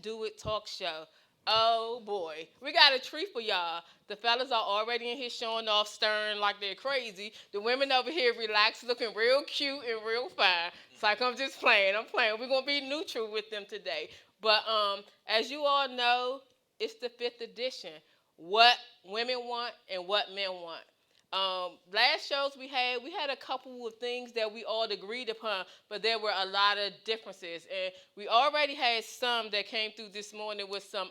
Do It talk show. Oh boy, we got a treat for y'all. The fellas are already in here showing off, stern like they're crazy. The women over here relaxed, looking real cute and real fine. It's like I'm just playing. I'm playing. We're gonna be neutral with them today. But as you all know, it's the fifth edition. What women want and what men want. Last shows we had a couple of things that we all agreed upon, but there were a lot of differences. And we already had some that came through this morning with some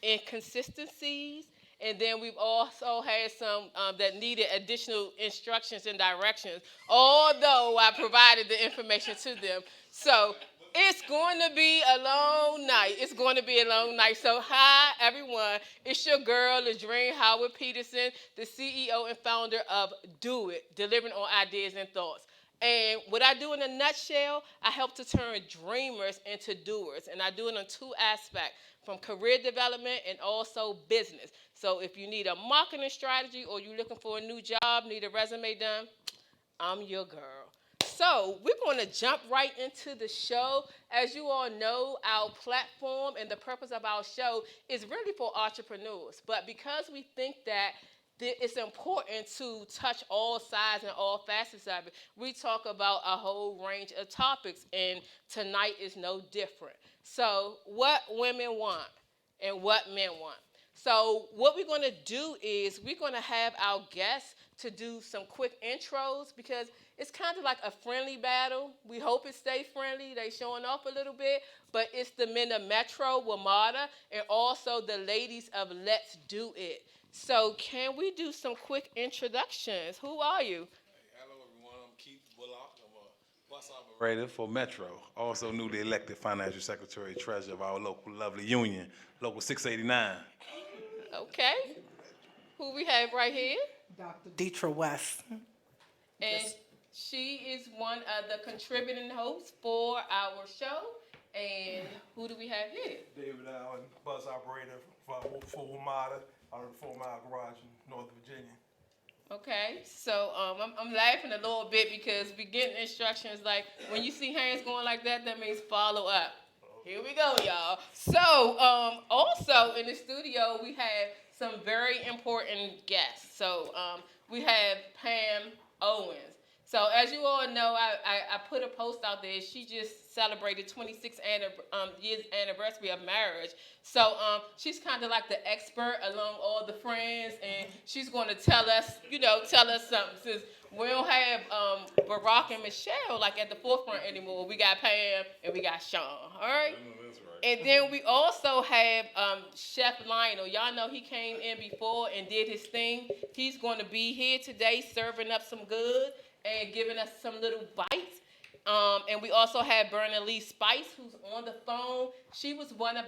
inconsistencies. And then we've also had some that needed additional instructions and directions, although I provided the information to them. So it's going to be a long night. It's going to be a long night. So, hi, everyone. It's your girl, Ladrine Howard Peterson, the CEO and founder of Do It, delivering on ideas and thoughts. And what I do in a nutshell, I help to turn dreamers into doers. And I do it on two aspects, from career development and also business. So if you need a marketing strategy or you're looking for a new job, need a resume done, I'm your girl. So we're going to jump right into the show. As you all know, our platform and the purpose of our show is really for entrepreneurs. But because we think that it's important to touch all sides and all facets of it, we talk about a whole range of topics, and tonight is no different. So what women want and what men want. So what we're going to do is we're going to have our guests to do some quick intros because it's kind of like a friendly battle. We hope it stay friendly. They showing off a little bit, but it's the men of Metro, Wamada, and also the ladies of Let's Do It. So can we do some quick introductions? Who are you? Hello, everyone. I'm Keith Bullock. I'm a bus operator for Metro. Also, newly elected financial secretary treasurer of our local lovely union, Local 689. Okay. Who we have right here? Dr. Deetra West. And she is one of the contributing hosts for our show. And who do we have here? David Allen, bus operator for WMATA out of the 4 Mile Garage in Northern Virginia. Okay, so I'm laughing a little bit because we getting instructions like when you see hands going like that means follow up. Here we go, y'all. So also in the studio we have some very important guests. So we have Pam Owens. So as you all know, I put a post out there. She just celebrated 26 years anniversary of marriage. So she's kind of like the expert among all the friends, and she's going to tell us something. Since we don't have Barack and Michelle like at the forefront anymore, we got Pam and we got Sean. All right. That's right. And then we also have Chef Lionel. Y'all know he came in before and did his thing. He's going to be here today serving up some good and giving us some little bites. And we also have Berna Spice, who's on the phone. She was one of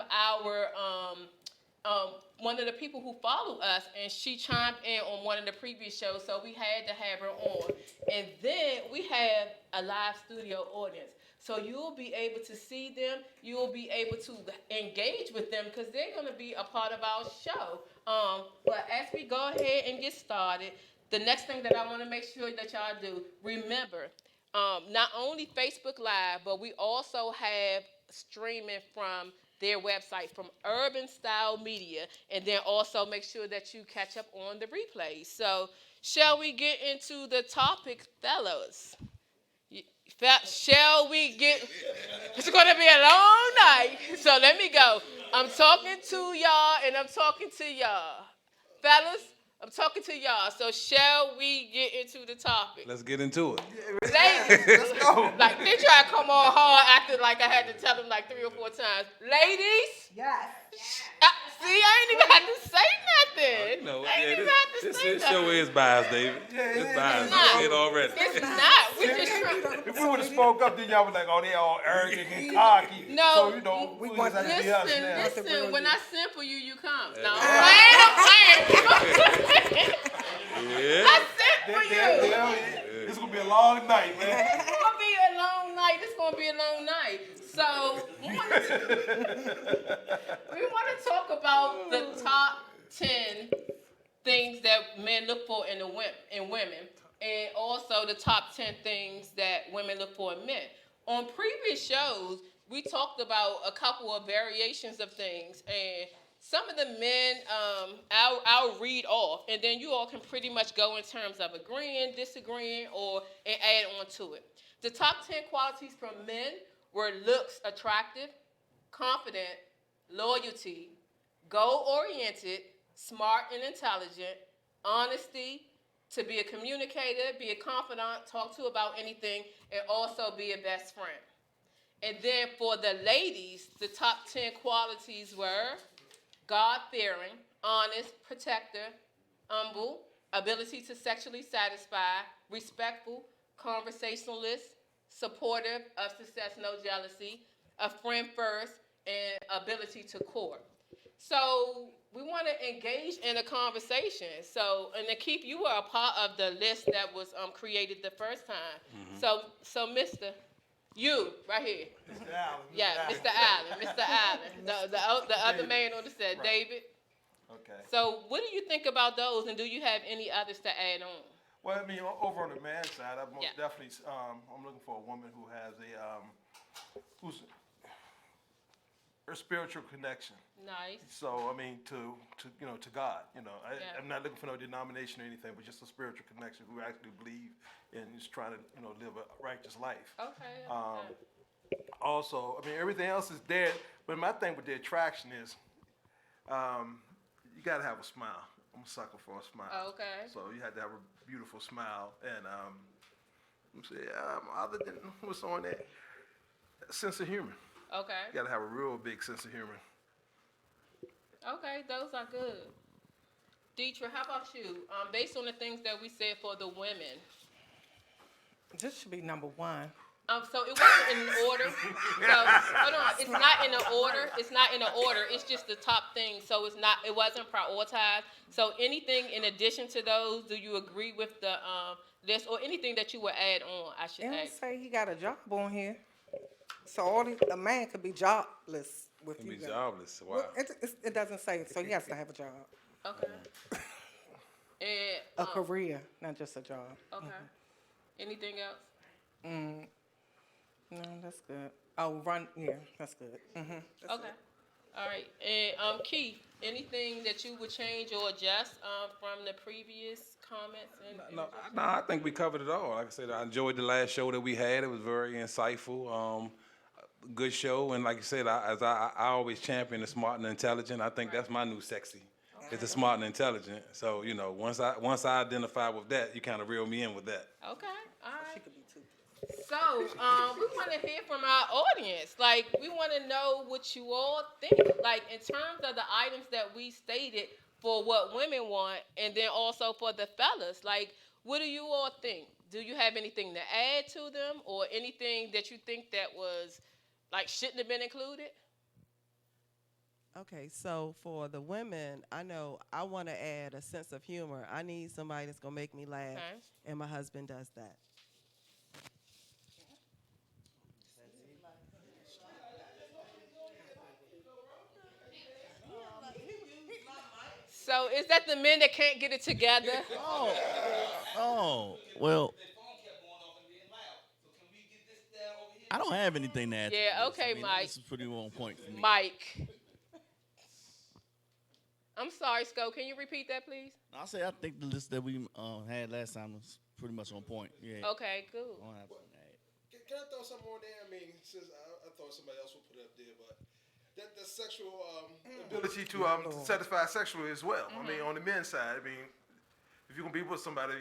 the people who follow us, and she chimed in on one of the previous shows, so we had to have her on. And then we have a live studio audience. So you'll be able to see them. You'll be able to engage with them because they're going to be a part of our show. But as we go ahead and get started, the next thing that I want to make sure that y'all do, remember, not only Facebook Live, but we also have streaming from their website, from Urban Style Media, and then also make sure that you catch up on the replays. So shall we get into the topic, fellas? Shall we get? It's going to be a long night, so let me go. I'm talking to y'all, and I'm talking to y'all. Fellas, I'm talking to y'all, so shall we get into the topic? Let's get into it. Ladies, Let's go. like they try to come on hard after like I had to tell them like 3 or 4 times. Ladies, Yes. see, I ain't even had to say nothing. I ain't even had to This say show nothing. is biased, David. It's biased. not. You see it already. It's not. We just trying. If we would have spoke up, then y'all was like, oh, they all arrogant and cocky. No, So, we want just have to be us Listen, now. listen. When I send for you, you come. No, I'm playing. Yeah. I sent for you. It's going to be a long night, man. It's gonna be a long night. It's gonna be a long night. So we want to talk about the top 10 things that men look for in women, and also the top 10 things that women look for in men. On previous shows, we talked about a couple of variations of things, and some of the men, I'll read off, and then you all can pretty much go in terms of agreeing, disagreeing, and add on to it. The top 10 qualities from men were looks attractive, confident, loyalty, goal-oriented, smart and intelligent, honesty, to be a communicator, be a confidant, talk to about anything, and also be a best friend. And then for the ladies, the top 10 qualities were God-fearing, honest, protector, humble, ability to sexually satisfy, respectful, conversationalist, supportive, of success, no jealousy, a friend first, and ability to court. So we want to engage in a conversation. So, and to keep you are a part of the list that was created the first time. So Mr. You, right here. Mr. Allen. Yeah, Mr. Allen, Mr. Allen, the other man on the set, Right. David. Okay. So what do you think about those, and do you have any others to add on? Well, I mean, over on the man's side, I'm most Yeah. definitely, I'm looking for a woman who has who's her spiritual connection. Nice. So, I mean, to God, Yeah. I'm not looking for no denomination or anything, but just a spiritual connection who actually believe and is trying to, live a righteous life. Okay. Also, I mean, everything else is there, but my thing with the attraction is, you gotta have a smile. I'm a sucker for a smile. Okay. So you had to have a beautiful smile, and other than what's on that, sense of humor. Okay. You gotta have a real big sense of humor. Okay, those are good. Deetra, how about you? Based on the things that we said for the women, This should be number one. so it wasn't in order. So hold on, it's not in the order. It's not in the order. It's just the top thing. So it's not. It wasn't prioritized. So anything in addition to those, do you agree with the list, or anything that you would add on? I should It don't add. say he got a job on here. So a man could be jobless with Can you be guys. jobless. Wow. Well, it doesn't say, so he has to have a job. Okay. And A career, not just a job. okay. Anything else? No, that's good. Oh, yeah, that's good. That's Okay. it. All right. And Keith, anything that you would change or adjust from the previous comments? No, I think we covered it all. Like I said, I enjoyed the last show that we had. It was very insightful. Good show, and like you said, I always champion the smart and intelligent. I think that's my new sexy. It's the smart and intelligent. So once I identify with that, you kind of reel me in with that. Okay. All She right. could be too. So we want to hear from our audience. Like, we want to know what you all think. Like, in terms of the items that we stated for what women want, and then also for the fellas. Like, what do you all think? Do you have anything to add to them, or anything that you think that was like shouldn't have been included? Okay, so for the women, I know I want to add a sense of humor. I need somebody that's going to make me laugh, Okay. and my husband does that. So is that the men that can't get it together? Oh, well, I don't have anything to add. to Yeah, this. okay, I mean, Mike. This is pretty on point for me. Mike. I'm sorry, Sco. Can you repeat that, please? I'll say I think the list that we had last time was pretty much on point. Yeah. Okay, good. I don't have something to add. Can I throw something on there? I mean, since I thought somebody else would put it up there, but that sexual Ability to satisfy sexually as well. I mean, on the men's side, I mean, if you're gonna be with somebody,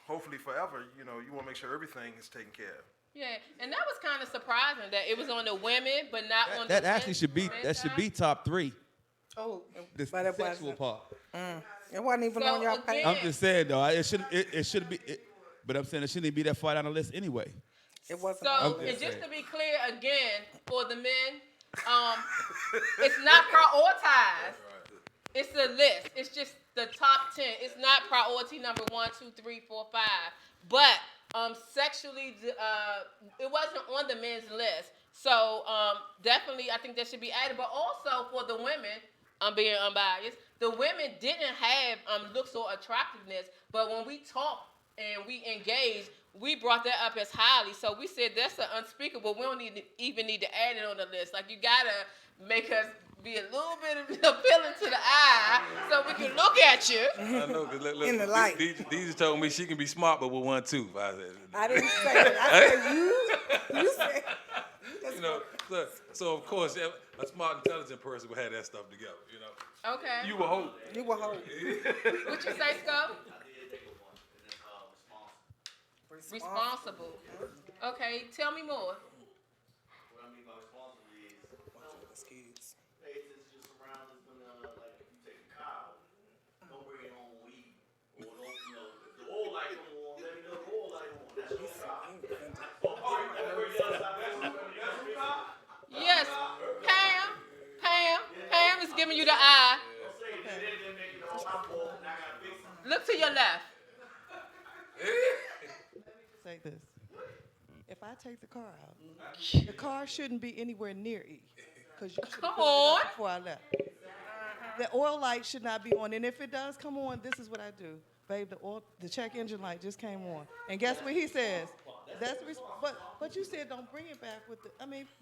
hopefully forever, you want to make sure everything is taken care of. Yeah, and that was kind of surprising that it was on the women, but not on the That actually should be men's side. top three. Oh, The but it sexual wasn't. part. It wasn't even So, on your again- page. I'm just saying though, it should be. But I'm saying it shouldn't be that far down the list anyway. It wasn't. So, on I'm and just just saying. to be clear again, for the men, it's not prioritized. It's the list. It's just the top 10. It's not priority number 1, 2, 3, 4, 5. But sexually, it wasn't on the men's list. So definitely, I think that should be added. But also for the women, I'm being unbiased. The women didn't have looks or attractiveness, but when we talked and we engaged, we brought that up as highly. So we said that's an unspeakable. We don't even need to add it on the list. Like, you gotta make us be a little bit appealing to the eye so we can look at you. I know, cause look, In the light. Deja told me she can be smart, but with one tooth. I said, I didn't say that. I said you said. you know, so of course, a smart, intelligent person would have that stuff together, you know. Okay. You will hope. You were holding. What you say, Sco? Responsible. Okay, tell me more. What I mean by responsible is, Excuse. hey, it's just around us when, like, if you take a car, don't bring your own weed. Or don't, you know, if the oil light come on, let me know the oil light on. That's your car. Yes, Pam is giving you the eye. Look to your left. Say this. If I take the car out, the car shouldn't be anywhere near E. Because you should Come put it on. out before I left. The oil light should not be on. And if it does come on, this is what I do. Babe, the check engine light just came on. And guess what he says? But you said don't bring it back with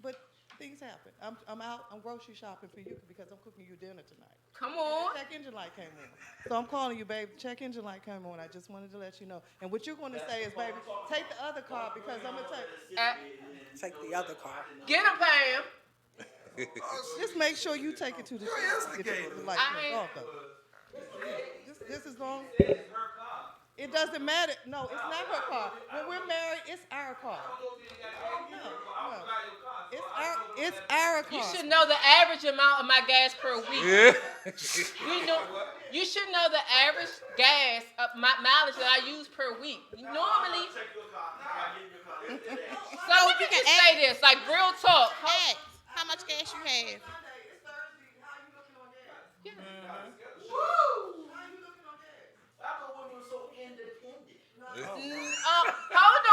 but things happen. I'm out, I'm grocery shopping for you because I'm cooking you dinner tonight. Come on. Check engine light came on. So I'm calling you, babe. Check engine light came on. I just wanted to let you know. And what you're going to say is, baby, take the other car because I'm going to take. Take the other car. Get him, Pam. Just make sure you take it to the instigator. light I comes off, though. This is long. It doesn't matter. No, it's not her car. When we're married, it's our car. No. It's our car. You should know the average amount of my gas per week. Yeah. You should know the average gas mileage that I use per week. Normally, so let me just say this, like real talk. Hey, how much gas you have? Hold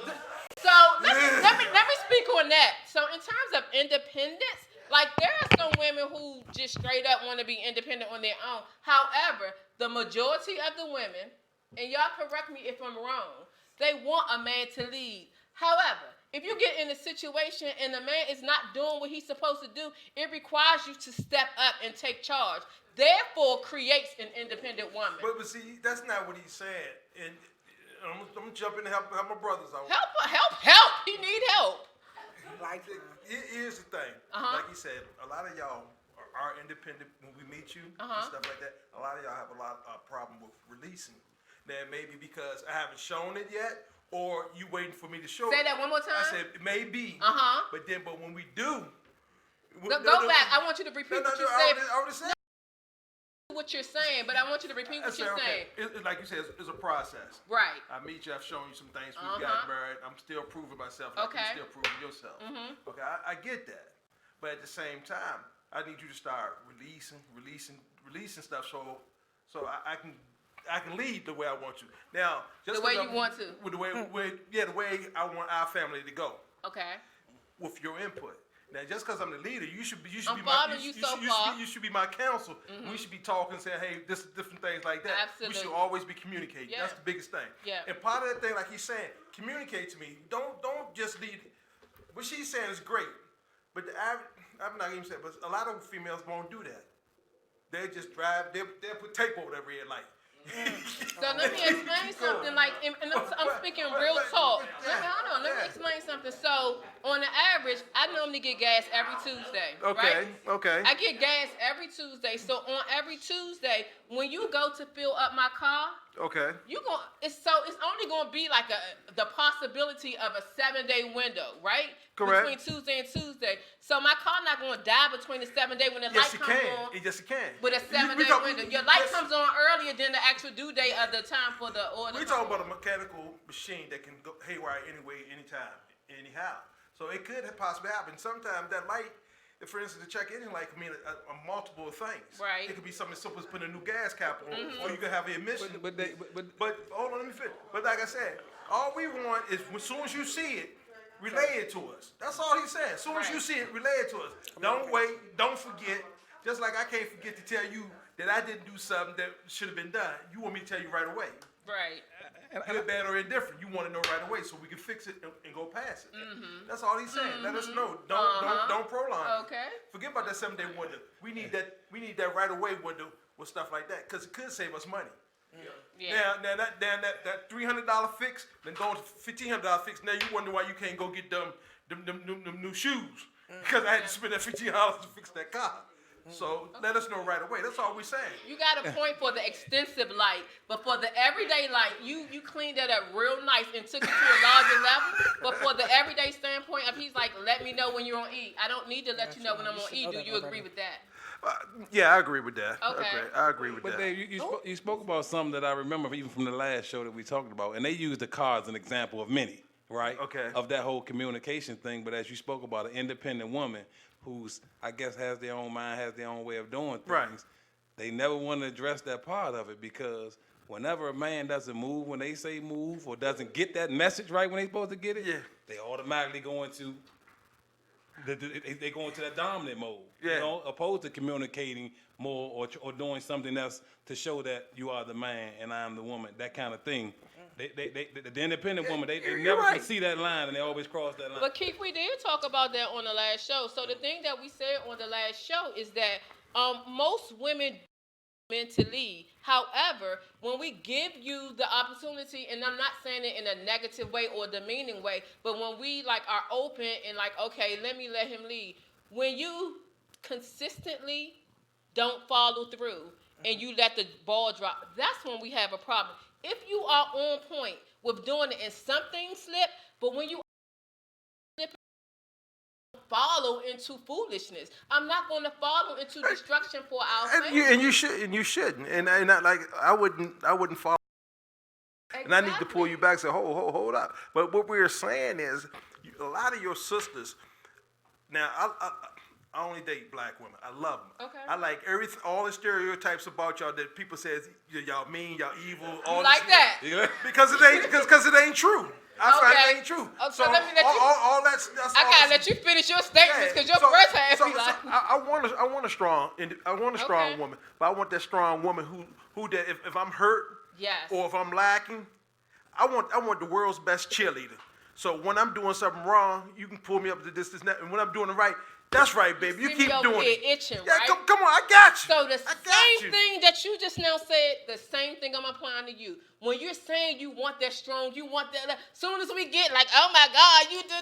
on. So let me speak on that. So in terms of independence, like there are some women who just straight up want to be independent on their own. However, the majority of the women, and y'all correct me if I'm wrong, they want a man to lead. However, if you get in a situation and the man is not doing what he's supposed to do, it requires you to step up and take charge. Therefore, creates an independent woman. But see, that's not what he's saying. And I'm gonna jump in and help my brothers out. Help! He need help. Like, Here's the thing. Uh-huh. Like he said, a lot of y'all are independent when we meet you and Uh-huh. stuff like that. A lot of y'all have a lot of problem with releasing. Now, maybe because I haven't shown it yet, or you waiting for me to show Say it. that one more time. I said it may be. Uh-huh. But when we do, Go back. I want you to repeat what you said. I already said. What you're saying, but I want you to repeat what you're saying. Like you said, it's a process. Right. I meet you. I've shown you some things. We Uh-huh. got married. I'm still proving myself. Like Okay. you're still proving yourself. Mm-hmm. Okay, I get that. But at the same time, I need you to start releasing stuff so I can lead the way I want to. Now, just The way 'cause you want to. With the way I want our family to go Okay. with your input. Now, just because I'm the leader, you should be I'm my following you so far. You should be my counsel. We should be talking, saying, hey, this different things like that. Absolutely. We should always be communicating. Yeah. That's the biggest thing. Yeah. And part of that thing, like he's saying, communicate to me. Don't just lead. What she's saying is great, but I'm not even saying, but a lot of females won't do that. They just drive. They'll put tape over that red light. So let me explain something. Like, and I'm speaking real talk. Hold on. Let me explain something. So on the average, I normally get gas every Tuesday. Right? Okay. I get gas every Tuesday. So on every Tuesday, when you go to fill up my car, Okay. it's only gonna be like the possibility of a 7-day window, right? Correct. Between Tuesday and Tuesday. So my car not gonna die between the 7-day when the Yes, light it comes can. on. Yes, it can. With a We 7-day talk- window. Your light yes. comes on earlier than the actual due date of the time for the order. We're talking about a mechanical machine that can go haywire anyway, anytime, anyhow. So it could possibly happen. Sometimes that light, if, for instance, the check engine light can mean a multiple of things. Right. It could be something as simple as putting a new gas cap on, or you could have an emission. But hold on, let me finish. But like I said, all we want is as soon as you see it, relay it to us. That's all he's saying. As soon as you Right. see it, relay it to us. Don't wait. Don't forget. Just like I can't forget to tell you that I didn't do something that should have been done. You want me to tell you right away. Right. Good, bad, or indifferent. You want to know right away so we can fix it and go past it. That's all he's saying. Let us know. Don't prolong. Okay. Forget about that 7-day window. We need that right away window with stuff like that because it could save us money. Yeah. Now that $300 fix, then going to $1,500 fix. Now you wonder why you can't go get them new shoes because I had to spend that $1,500 to fix that car. So let us know right away. That's all we're saying. You got a point for the extensive light, but for the everyday light, you cleaned that up real nice and took it to a larger level. But for the everyday standpoint of he's like, let me know when you're on E. I don't need to let you know when I'm on E. Do you agree with that? Yeah, I agree with that. Okay. I agree with But that. Dave, you spoke about something that I remember even from the last show that we talked about, and they used the car as an example of many, right? Okay. Of that whole communication thing. But as you spoke about, an independent woman who's, I guess, has their own mind, has their own way of doing things. Right. They never want to address that part of it because whenever a man doesn't move when they say move or doesn't get that message right when they supposed to get it, Yeah. they automatically go into they go into that dominant mode, Yeah. you know, opposed to communicating more or doing something else to show that you are the man and I am the woman, that kind of thing. The independent woman, they you're never right. can see that line and they always cross that line. But Keith, we did talk about that on the last show. So the thing that we said on the last show is that most women meant to lead. However, when we give you the opportunity, and I'm not saying it in a negative way or demeaning way, but when we like are open and like, okay, let him lead. When you consistently don't follow through and you let the ball drop, that's when we have a problem. If you are on point with doing it and something slip, but when you follow into foolishness, I'm not going to follow into destruction for our family. And you shouldn't. And not like I wouldn't follow. And I need to pull you back and say, hold up. But what we're saying is, a lot of your sisters. Now, I only date black women. I love them. Okay. I like all the stereotypes about y'all that people say y'all mean, y'all evil. All You like this, that? Because it ain't true. I find Okay. it ain't true. Oh, so let me let you- all that's I gotta let you finish your statements because your first half be like. I want a strong Okay. woman, but I want that strong woman who that if I'm hurt Yes. or if I'm lacking, I want the world's best cheerleader. So when I'm doing something wrong, you can pull me up to this, and that, and when I'm doing it right, that's right, baby. You see keep me over doing here it. itching, Yeah, right? come on, I got you. So the I got same you. thing that you just now said, the same thing I'm applying to you. When you're saying you want that strong, you want that, soon as we get like, oh my God, you da.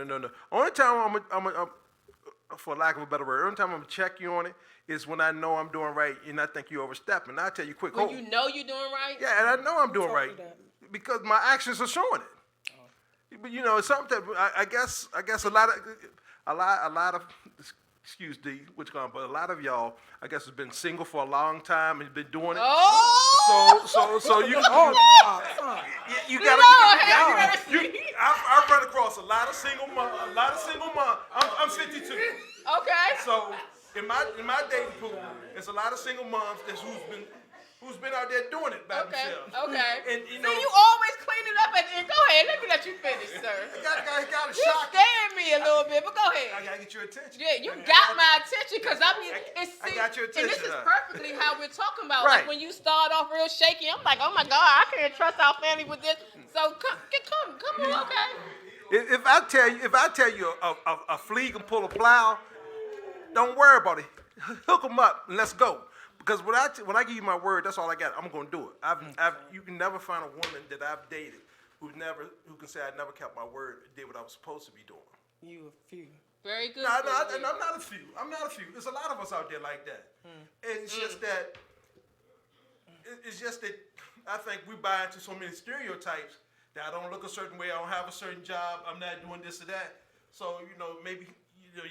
No. Only time I'm for lack of a better word, only time I'm gonna check you on it is when I know I'm doing right and I think you're overstepping. I'll tell you quick. When you know you're doing right. Yeah, and I know I'm doing told right you that? because my actions are showing it. But you know, it's something that I guess a lot of excuse D, but a lot of y'all, I guess, has been single for a long time and been doing it. Oh. So you you Lord, gotta. have mercy. I've run across a lot of single moms. I'm 52. Okay. So in my dating pool, there's a lot of single moms who's been out there doing it by Okay. themselves. Okay. And you know, See, you always clean it up at the end. Go ahead. Let me let you finish, sir. gotta You shock. scared me a little bit, but go I ahead. gotta get your attention. Yeah, you got my attention because I mean, it's I see, got your and this attention, is huh? perfectly how we're talking about. Right. Like when you start off real shaky, I'm like, oh my God, I can't trust our family with this. So come on, okay. If I tell you a flea can pull a plow, don't worry about it. Hook them up and let's go. Because when I give you my word, that's all I got. I'm gonna do it. You can never find a woman that I've dated who can say I never kept my word, did what I was supposed to be doing. You a few. Very good. No, Steve. and I'm not a few. There's a lot of us out there like that. And it's just that. It's just that I think we buy into so many stereotypes that I don't look a certain way. I don't have a certain job. I'm not doing this or that. So maybe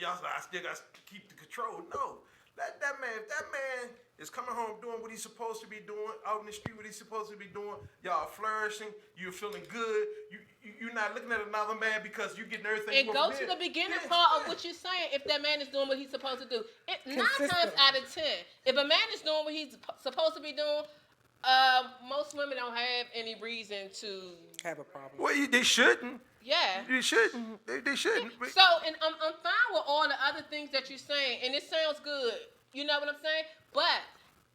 y'all say I still got to keep the control. No, let that man. If that man is coming home doing what he's supposed to be doing, out in the street what he's supposed to be doing, y'all are flourishing. You're feeling good. You're not looking at another man because you're getting everything. And you go want to from the beginning him. part of what you're saying. If that man is doing what he's supposed to do, 9 times Consistent. out of 10, if a man is doing what he's supposed to be doing, Most women don't have any reason to. Have a problem. Well, they shouldn't. Yeah. They shouldn't. They shouldn't. So, and I'm fine with all the other things that you're saying, and it sounds good. You know what I'm saying? But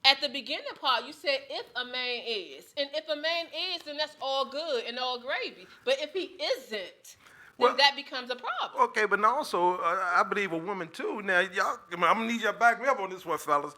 at the beginning part, you said if a man is, and if a man is, then that's all good and all gravy. But if he isn't, then Well, that becomes a problem. Okay, but now also, I believe a woman too. Now, y'all, I'm gonna need y'all to back me up on this one, fellas.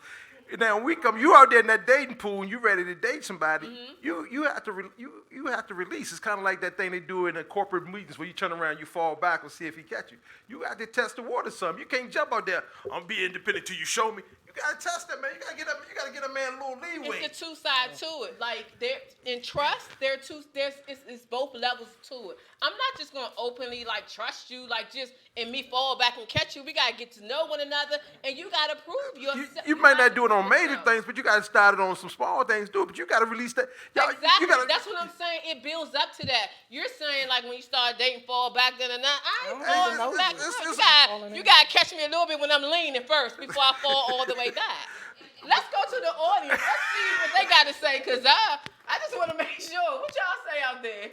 Now, when we come, you out there in that dating pool and you ready to date somebody, you have to you have to release. It's kind of like that thing they do in the corporate meetings where you turn around, you fall back and see if he catch you. You got to test the water some. You can't jump out there. I'm be independent till you show me. You gotta test that, man. You gotta get a man a little leeway. It's a two side to it. Like there in trust, it's both levels to it. I'm not just gonna openly like trust you, like just and me fall back and catch you. We gotta get to know one another, and you gotta prove yourself. You might not do it on major things, but you gotta start it on some small things. Do it, but you gotta release that. Y'all, Exactly. You gotta, That's what I'm saying. It builds up to that. You're saying like when you start dating, fall back. I ain't don't falling know. back. It's You gotta catch me a little bit when I'm leaning first before I fall all the way back. Let's go to the audience. Let's see what they got to say, cause I just want to make sure. What y'all say out there?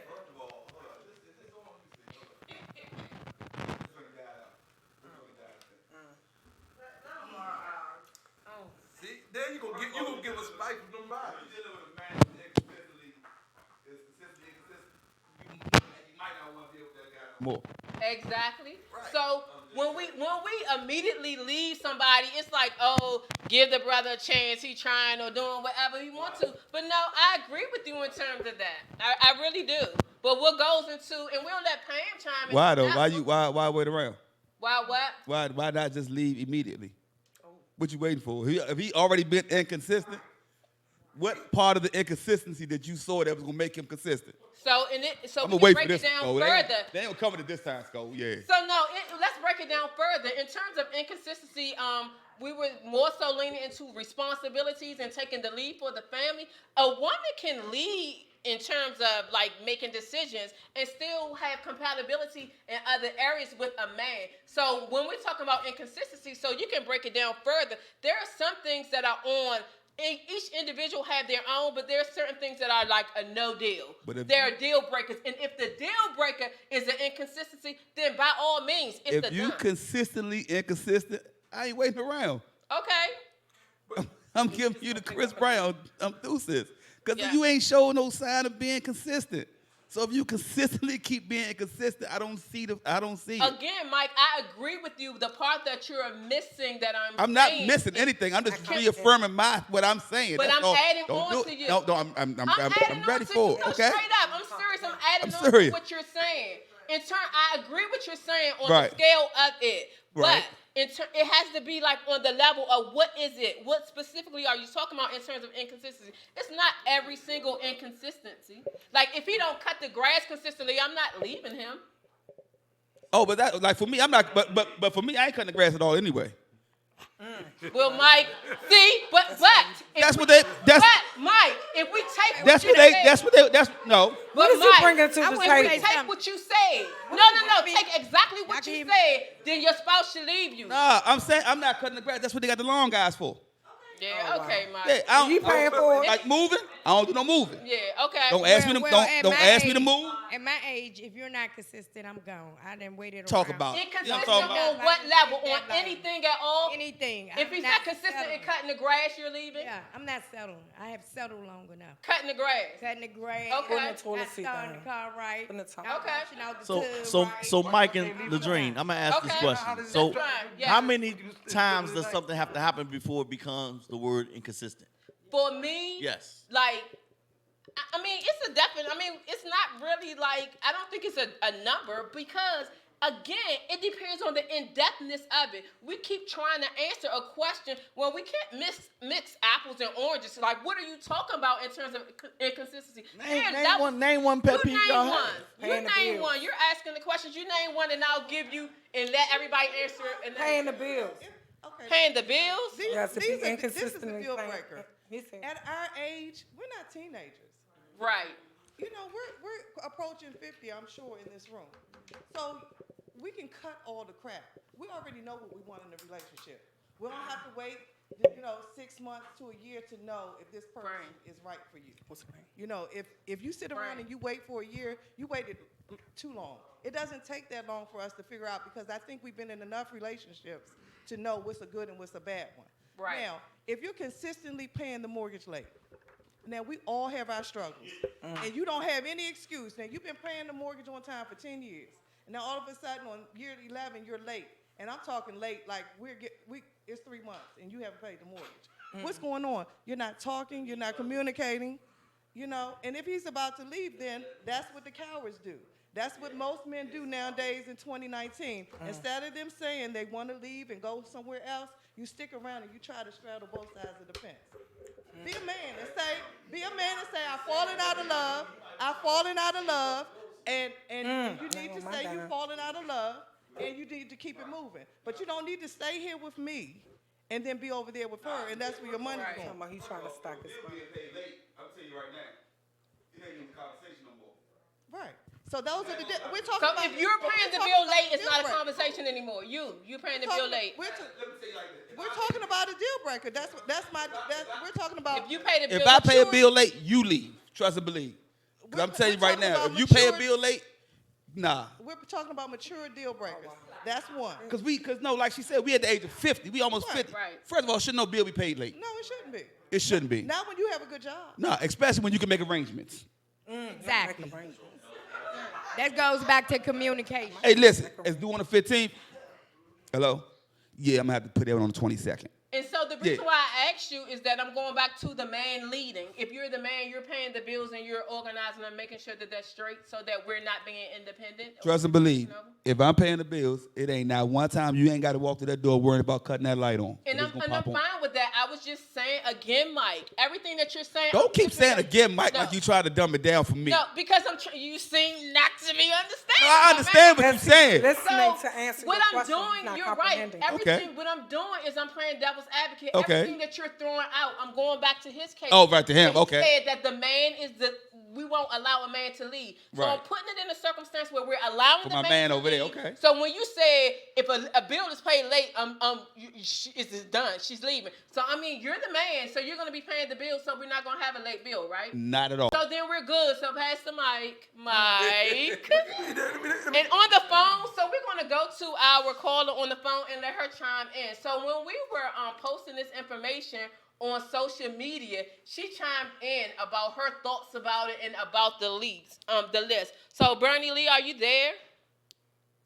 See, there you gonna give us life from them bodies. More. Exactly. So when we immediately leave somebody, it's like, oh, give the brother a chance. He trying or doing whatever he wants to. But no, I agree with you in terms of that. I really do. But what goes into and we'll let Pam chime in. Why though? That's Why wait around? Why what? Why not just leave immediately? What you waiting for? If he already been inconsistent, what part of the inconsistency that you saw that was gonna make him consistent? So I'm we gonna wait can for break this. it down Sko. further. They ain't gonna cover it this time, Sko. Yeah. So no, let's break it down further. In terms of inconsistency, we were more so leaning into responsibilities and taking the lead for the family. A woman can lead in terms of like making decisions and still have compatibility in other areas with a man. So when we're talking about inconsistency, so you can break it down further. There are some things that are on. Each individual have their own, but there are certain things that are like a no deal. There are deal breakers, and if the deal breaker is an inconsistency, then by all means, it's If you consistently inconsistent, I ain't waiting around. Okay. I'm giving you the Chris Brown deuces. Because Yeah. you ain't showing no sign of being consistent. So if you consistently keep being inconsistent, I don't see it. Again, Mike, I agree with you. The part that you're missing that I'm not missing anything. I'm just reaffirming what I'm saying. But That's I'm all. adding Don't on do to it. you. No, I'm adding ready on to for you. it. No, Okay. straight up. I'm serious. I'm adding I'm on serious. to what you're saying. In turn, I agree what you're saying on Right. the scale of it. Right. But it has to be like on the level of what is it? What specifically are you talking about in terms of inconsistency? It's not every single inconsistency. Like if he don't cut the grass consistently, I'm not leaving him. Oh, but that like for me, I'm not. But for me, I ain't cutting the grass at all anyway. Well, Mike, see, but That's what they. That's but Mike, if we take that's what what you they. said, That's what they. That's no. but is he Mike, bringing to the if we table? take what you said, no, take exactly what you said, then your spouse should leave you. Nah, I'm saying I'm not cutting the grass. That's what they got the lawn guys for. Yeah, okay, Mike. Yeah, I don't, You paying for it? like moving? I don't do no moving. Yeah, okay. Don't ask me to don't ask me to move. At my age, if you're not consistent, I'm gone. I done waited Talk around. about it. Inconsistent talking about? on what level? On anything at all? Anything. If he's not consistent in cutting the grass, you're leaving? Yeah, I'm not settled. I have settled long enough. Cutting the grass. Cutting the grass. Okay. Putting the toilet not seat starting down. the car right. Putting the top- not Okay. washing out the So tub right. so Mike and Ladrine, I'm gonna ask this Okay. question. So That's fine, yeah. how many times does something have to happen before it becomes the word inconsistent? For me, Yes. like, I mean, it's a definite, I mean, it's not really like, I don't think it's a number because, again, it depends on the in-depthness of it. We keep trying to answer a question when we can't mix apples and oranges. Like, what are you talking about in terms of inconsistency? Name one pet You peeve name y'all one. have. You Paying the name bills. one. You're asking the questions. You name one, and I'll give you and let everybody answer. And then- Paying the bills. Okay. Paying the bills. Yes, to be This is inconsistent a in deal paying- breaker. He said, At our age, we're not teenagers. Right. You know, we're approaching 50, I'm sure, in this room. So we can cut all the crap. We already know what we want in a relationship. We don't have to wait 6 months to a year to know if this person Right. is right for you. What's her name? You know, if you sit around Right. and you wait for a year, you waited too long. It doesn't take that long for us to figure out, because I think we've been in enough relationships to know what's a good and what's a bad one. Right. Now, if you're consistently paying the mortgage late, now we all have our struggles, and you don't have any excuse. Now, you've been paying the mortgage on time for 10 years, and now all of a sudden on year 11 you're late, and I'm talking late like it's 3 months and you haven't paid the mortgage. What's going on? You're not talking, you're not communicating, and if he's about to leave, then that's what the cowards do. That's what most men do nowadays in 2019. Instead of them saying they want to leave and go somewhere else, you stick around and you try to straddle both sides of the fence. Be a man and say, I've fallen out of love. I've fallen out of love. And you need to say you've fallen out of love, and you need to keep it moving. But you don't need to stay here with me and then be over there with her, and that's where your money's Talking going. about he's trying to stack his money. Being paid late, I'm telling you right now, it ain't even a conversation no more. Right. So those are we're talking So about. if you're paying the we're bill talking late, about it's not a deal breaker. conversation anymore. You're paying the bill late. We're, Let me tell you like this. we're talking about a deal breaker. We're talking about. If you pay the bill, If I pay a sure. bill late, you leave. Trust and believe. Because I'm telling you we're right talking now, about if you pay a mature- bill late, nah. We're talking about mature deal breakers. That's one. Because no, like she said, we at the age of 50. We almost 50. Right. First of all, should no bill be paid late? No, it shouldn't be. It shouldn't be. Not when you have a good job. No, especially when you can make arrangements. Exactly. That goes back to communication. Hey, listen, it's due on the 15th. Hello? Yeah, I'm going to have to put that on the 22nd. And so the reason why I asked you is that I'm going back to the man leading. If you're the man, you're paying the bills and you're organizing and making sure that that's straight so that we're not being independent. Trust and believe. You know? If I'm paying the bills, it ain't not one time you ain't got to walk to that door worrying about cutting that light on. And It's I'm gonna pop on. fine with that. I was just saying again, Mike, everything that you're saying. Don't keep saying again, Mike, No. like you try to dumb it down for me. No, because you seem not to be understanding. No, I understand what you're saying. Listening So to answer what your I'm question, doing, not you're right. comprehending. Everything what I'm doing is I'm playing devil's advocate. Okay. Everything that you're throwing out, I'm going back to his case. Oh, right to him. He Okay. said that the man we won't allow a man to leave. So I'm Right. putting it in a circumstance where we're allowing For the my man man to over there, leave. okay. So when you say if a bill is paid late, it's done. She's leaving. So I mean, you're the man, so you're gonna be paying the bill. So we're not gonna have a late bill, right? Not at all. So then we're good. So pass the mic, Mike. And on the phone, so we're going to go to our caller on the phone and let her chime in. So when we were posting this information on social media, she chimed in about her thoughts about it and about the list. So Bernie Lee, are you there?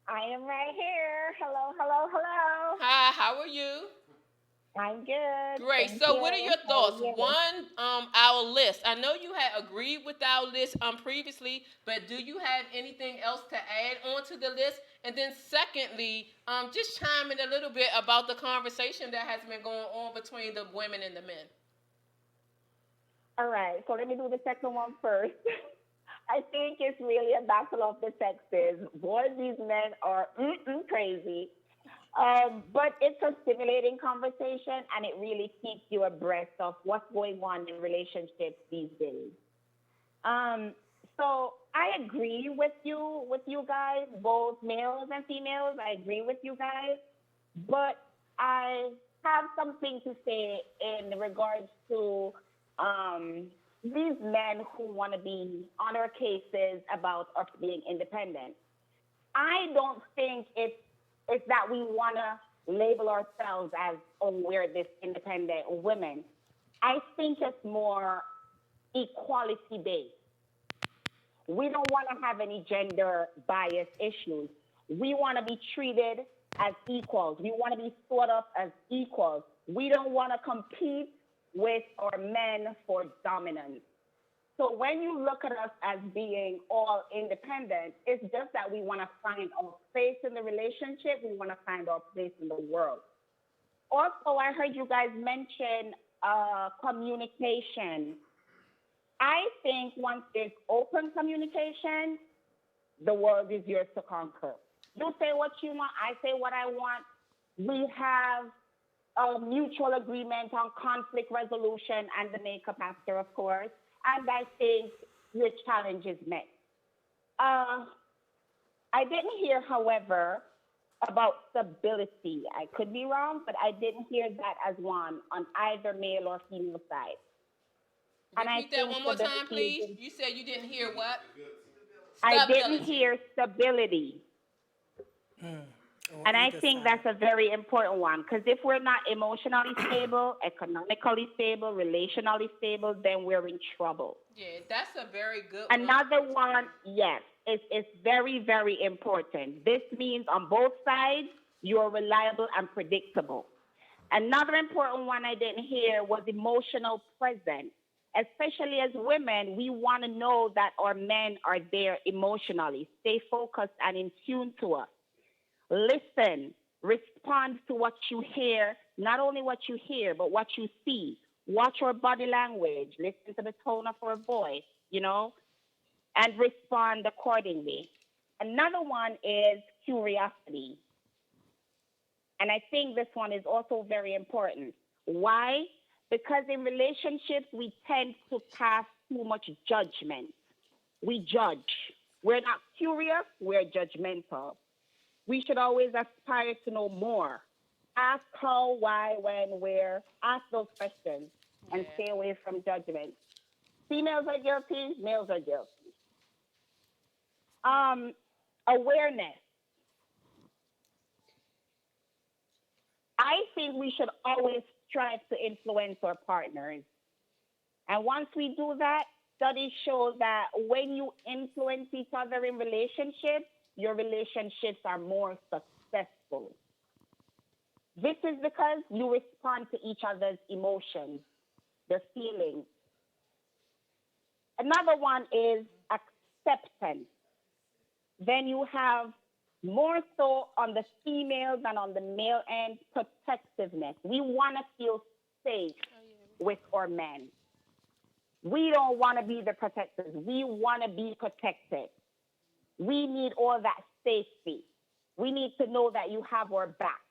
I am right here. Hello, hello, hello. Hi, how are you? I'm good. Great. Thank So you. what are your How are thoughts? you? One, our list. I know you had agreed with our list previously, but do you have anything else to add on to the list? And then secondly, just chime in a little bit about the conversation that has been going on between the women and the men. All right, so let me do the second one first. I think it's really a battle of the sexes. Boy, these men are crazy. But it's a stimulating conversation, and it really keeps you abreast of what's going on in relationships these days. So I agree with you guys, both males and females. I agree with you guys, but I have something to say in regards to these men who want to be on our cases about us being independent. I don't think it's that we want to label ourselves as, oh, we're this independent women. I think it's more equality-based. We don't want to have any gender bias issues. We want to be treated as equals. We want to be thought of as equals. We don't want to compete with our men for dominance. So when you look at us as being all independent, it's just that we want to find our place in the relationship. We want to find our place in the world. Also, I heard you guys mention communication. I think once there's open communication, the world is yours to conquer. You say what you want, I say what I want. We have a mutual agreement on conflict resolution and the makeup after, of course. And I think your challenge is met. I didn't hear, however, about stability. I could be wrong, but I didn't hear that as one on either male or female side. And I Repeat that think one more time, stability please. is, You said you didn't hear what? I didn't Stability. hear stability. And I think that's a very important one because if we're not emotionally stable, economically stable, relationally stable, then we're in trouble. Yeah, that's a very good one. Another one, yes, it's very, very important. This means on both sides, you're reliable and predictable. Another important one I didn't hear was emotional presence. Especially as women, we want to know that our men are there emotionally, stay focused and in tune to us. Listen, respond to what you hear, not only what you hear, but what you see. Watch your body language, listen to the tone of our voice, and respond accordingly. Another one is curiosity. And I think this one is also very important. Why? Because in relationships, we tend to pass too much judgment. We judge. We're not curious, we're judgmental. We should always aspire to know more. Ask how, why, when, where. Ask those questions and stay away from judgment. Females are guilty, males are guilty. Awareness. I think we should always strive to influence our partners. And once we do that, studies show that when you influence each other in relationships, your relationships are more successful. This is because you respond to each other's emotions, their feelings. Another one is acceptance. Then you have more so on the female than on the male end, protectiveness. We want to feel safe with our men. We don't want to be the protectors. We want to be protected. We need all that safety. We need to know that you have our back.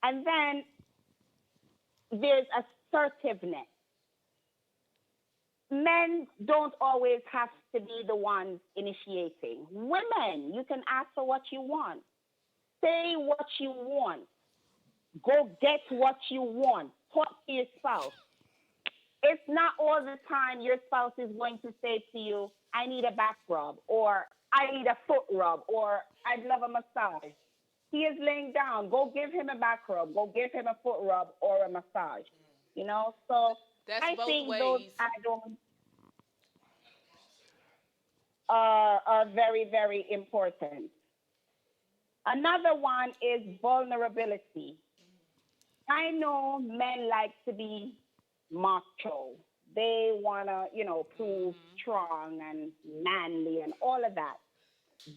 And then there's assertiveness. Men don't always have to be the ones initiating. Women, you can ask for what you want. Say what you want. Go get what you want. Talk to your spouse. It's not all the time your spouse is going to say to you, I need a back rub, or I need a foot rub, or I'd love a massage. He is laying down. Go give him a back rub. Go give him a foot rub or a massage. So that's I both think ways. those add-ons are very, very important. Another one is vulnerability. I know men like to be macho. They want to, prove strong and manly and all of that.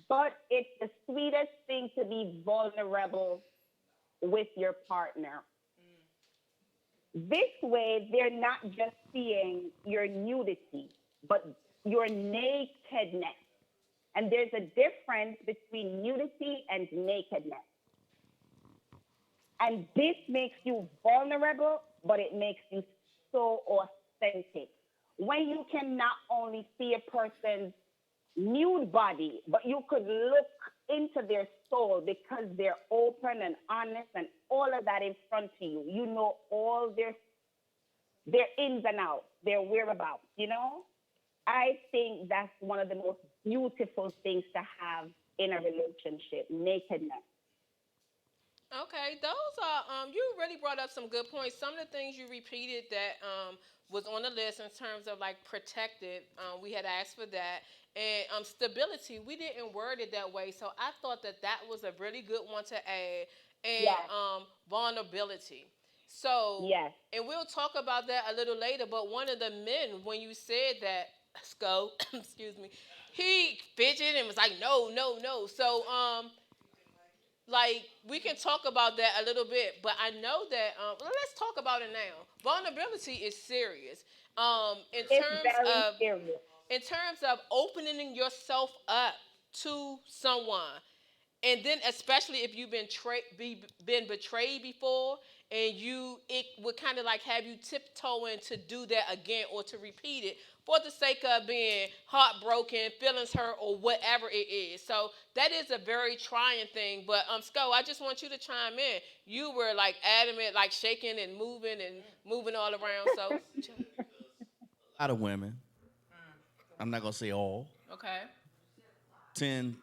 But it's the sweetest thing to be vulnerable with your partner. This way, they're not just seeing your nudity, but your nakedness. And there's a difference between nudity and nakedness. And this makes you vulnerable, but it makes you so authentic. When you can not only see a person's nude body, but you could look into their soul because they're open and honest and all of that in front of you. You know all their ins and outs, their whereabouts, I think that's one of the most beautiful things to have in a relationship, nakedness. Okay, those are you really brought up some good points. Some of the things you repeated that was on the list in terms of like protected, we had asked for that, and stability. We didn't word it that way, so I thought that was a really good one to add, and Yes. Vulnerability. So Yes. and we'll talk about that a little later. But one of the men, when you said that, Sco, excuse me, he fidgeted and was like, no, no, no. So like we can talk about that a little bit, but I know that let's talk about it now. Vulnerability is serious. In It's terms very of serious. in terms of opening yourself up to someone. And then especially if you've been betrayed before, and it would kind of like have you tiptoeing to do that again or to repeat it for the sake of being heartbroken, feelings hurt, or whatever it is. So that is a very trying thing. But Sco, I just want you to chime in. You were like adamant, like shaking and moving all around. So A lot of women, I'm not gonna say all, okay, tend.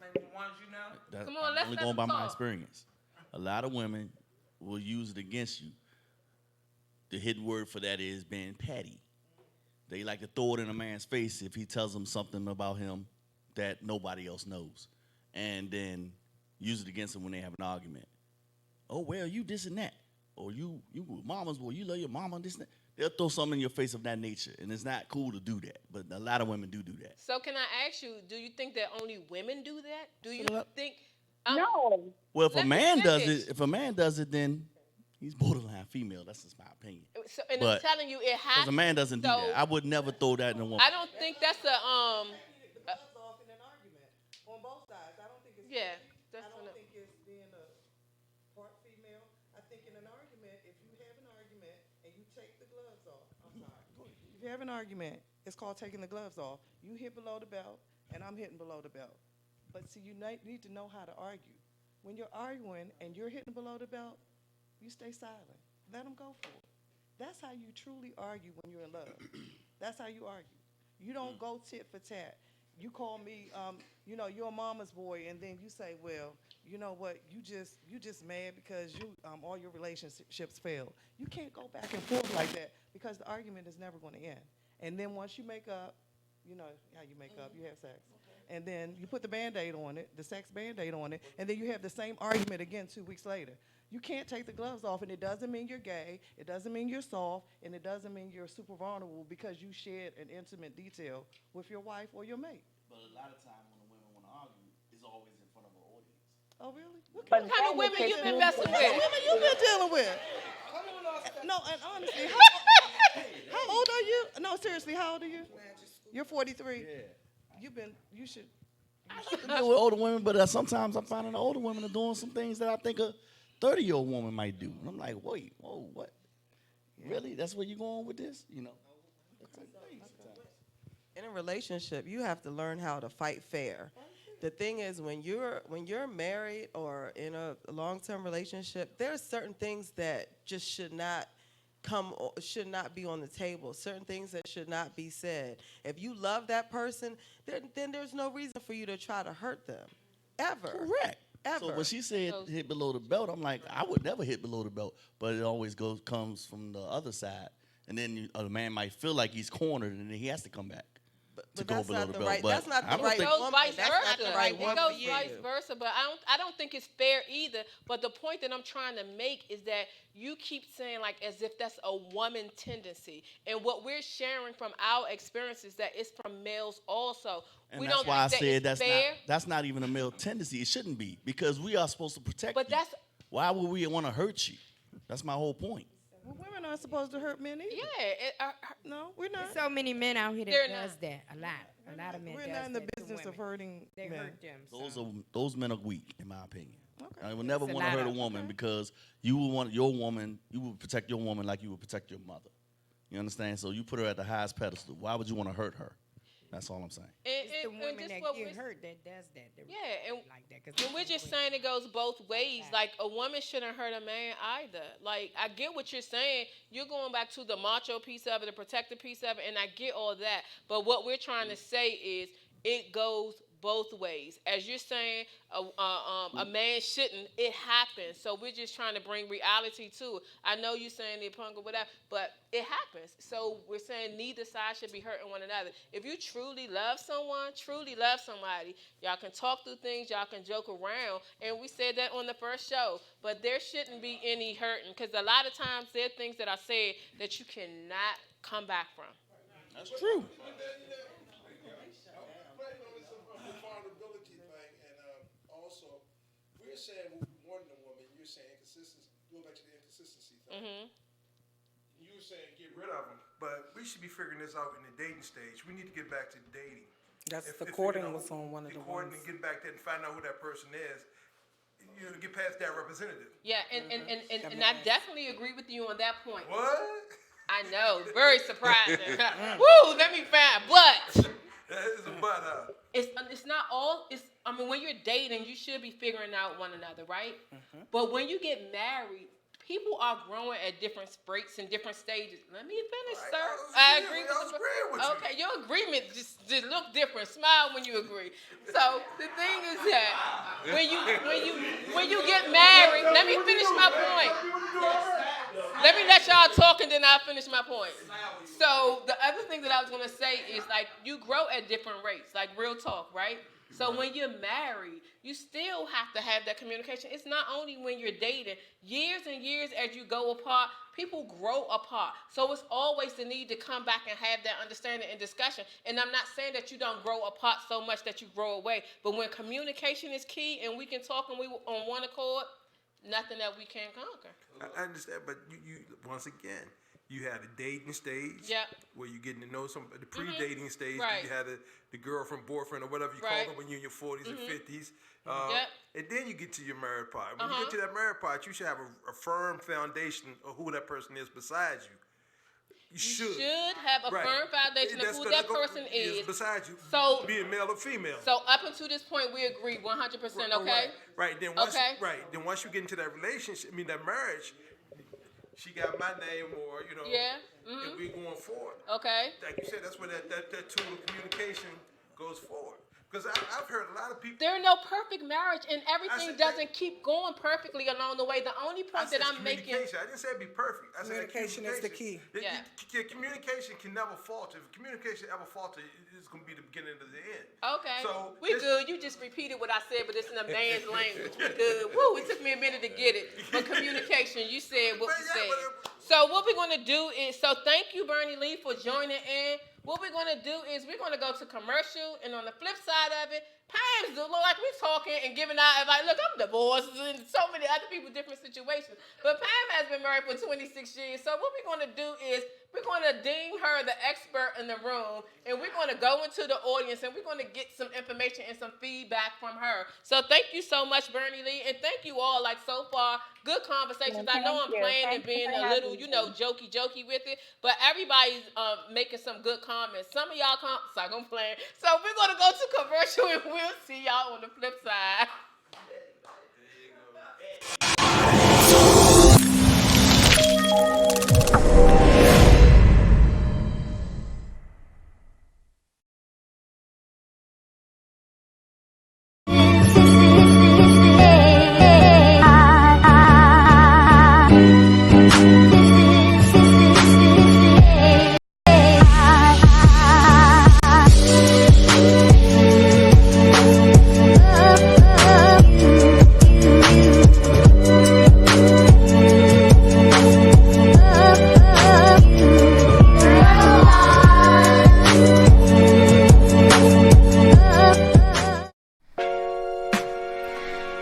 Maybe the ones you know. come on, I'm let's only let going them by my talk. experience. A lot of women will use it against you. The hidden word for that is being petty. They like to throw it in a man's face if he tells them something about him that nobody else knows, and then use it against them when they have an argument. Oh well, you this and that, or you mama's boy, you love your mama, this and that. They'll throw something in your face of that nature, and it's not cool to do that. But a lot of women do that. So can I ask you, do you think that only women do that? Do you think? No. Well, if a Let me man does finish. it, then he's borderline female. That's just my opinion. So, and But I'm telling you, it has. Because a man doesn't do so, that. I would never throw that in a woman. I don't think that's a The gloves off in an argument on both sides. I don't think it's Yeah, petty. that's I don't enough. think it's being a part female. I think in an argument, if you have an argument and you take the gloves off, I'm sorry. If you have an argument, it's called taking the gloves off. You hit below the belt, and I'm hitting below the belt. But see, you need to know how to argue. When you're arguing and you're hitting below the belt, you stay silent. Let them go for it. That's how you truly argue when you're in love. That's how you argue. You don't go tit for tat. You call me, you're a mama's boy, and then you say, well, you know what, you just mad because all your relationships failed. You can't go back and forth like that because the argument is never going to end. And then once you make up, you know how you make up, you have sex. And then you put the Band-Aid on it, the sex Band-Aid on it, and then you have the same argument again 2 weeks later. You can't take the gloves off, and it doesn't mean you're gay, it doesn't mean you're soft, and it doesn't mean you're super vulnerable because you shared an intimate detail with your wife or your mate. But a lot of times when the women want to argue, it's always in front of an audience. Oh, really? What But kind of women you been messing What with? women you been dealing with? No, and honestly, how old are you? No, seriously, how old are you? You're 43. Yeah. You should. I deal with older women, but sometimes I'm finding the older women are doing some things that I think a 30-year-old woman might do. And I'm like, wait, whoa, what? Really? That's where you're going with this? You know? In a relationship, you have to learn how to fight fair. The thing is, when you're married or in a long-term relationship, there are certain things that just should not be on the table. Certain things that should not be said. If you love that person, then there's no reason for you to try to hurt them, ever. Correct. Ever. So when she said hit below the belt, I'm like, I would never hit below the belt, but it always comes from the other side, and then the man might feel like he's cornered, and then he has to come back to go that's below not the the belt. right- But that's not the I don't right think- It goes woman. vice That's versa. not the right It one goes for you. vice versa, but I don't think it's fair either. But the point that I'm trying to make is that you keep saying like as if that's a woman tendency, and what we're sharing from our experiences that it's from males also. And we that's don't why I think that said it's that's fair. that's not even a male tendency. It shouldn't be because we are supposed to protect But you. that's Why would we want to hurt you? That's my whole point. Well, women aren't supposed to hurt men either. yeah. No, we're not. So many men out here They're that does not. that a lot. A lot of men We're does not in the that to business of women. hurting They men. hurt them. Those men are weak, in my opinion. Okay. I would never It's a want to lot hurt a of- woman because you would want your woman. You would protect your woman like you would protect your mother. You understand? So you put her at the highest pedestal. Why would you want to hurt her? That's all I'm saying. And, It's the and women this that what get we're- hurt that does that. Yeah, and like that. 'Cause And we're just saying it goes both ways. Like a woman shouldn't hurt a man either. Like I get what you're saying. You're going back to the macho piece of it, the protective piece of it, and I get all that. But what we're trying to say is it goes both ways. As you're saying, a man shouldn't. It happens. So we're just trying to bring reality to it. I know you're saying the punk or whatever, but it happens. So we're saying neither side should be hurting one another. If you truly love someone, truly love somebody, y'all can talk through things, y'all can joke around, and we said that on the first show. But there shouldn't be any hurting because a lot of times there are things that I said that you cannot come back from. That's true. The vulnerability thing, and also, we're saying what we want in a woman. You're saying inconsistency. Going back to the inconsistency thing. Mm-hmm. You were saying get Rid of them. But we should be figuring this out in the dating stage. We need to get back to dating. That's the courting was on one of the courting ones. and get back there and find out who that person is. You know, get past that representative. Yeah, and I definitely agree with you on that point. What? I know, very surprising. Woo, let me find, but That is a but. it's not all. I mean, when you're dating, you should be figuring out one another, right? But when you get married, people are growing at different rates and different stages. Let me finish, sir. I agree with you. Okay, your agreement just look different. Smile when you agree. So the thing is that when you get married, let me finish my point. Let me let y'all talk and then I'll finish my point. So the other thing that I was gonna say is like you grow at different rates, like real talk, right? So when you're married, you still have to have that communication. It's not only when you're dating. Years and years as you go apart, people grow apart. So it's always the need to come back and have that understanding and discussion. And I'm not saying that you don't grow apart so much that you grow away. But when communication is key and we can talk and we on one accord, nothing that we can't conquer. I understand, but you once again, you had a dating stage, where you're getting to know the pre-dating stage. Right. You had the girlfriend, boyfriend, or whatever you call them when you're in your 40s and 50s. And then you get to your married part. When you get to that married part, you should have a firm foundation of who that person is besides you. You should have a firm foundation of who that person is besides you, so, being male or female. So up until this point, we agree 100%, okay? Right. Then once you get into that relationship, that marriage, she got my name, or and we going forward. Okay. Like you said, that's where that tool of communication goes forward. Because I've heard a lot of people. There are no perfect marriage, and everything doesn't keep going perfectly along the way. The only point that I'm making. I didn't say it'd be perfect. I said communication is the key. Communication can never falter. If communication ever falter, it's going to be the beginning of the end. Okay. So we good. You just repeated what I said, but it's in a man's language. We good. Woo! It took me a minute to get it. But communication, you said what you said. So what we're going to do is, thank you, Bernie Lee, for joining in. What we're going to do is we're going to go to commercial, and on the flip side of it, Pam's look like we're talking and giving out advice. Look, I'm divorced and so many other people, different situations. But Pam has been married for 26 years. So what we're going to do is we're going to deem her the expert in the room, and we're going to go into the audience, and we're going to get some information and some feedback from her. So thank you so much, Bernie Lee, and thank you all. Like so far, good conversations. I know I'm playing and being a little, jokey with it, but everybody's making some good comments. Some of y'all I'm playing. So we're going to go to commercial, and we'll see y'all on the flip side.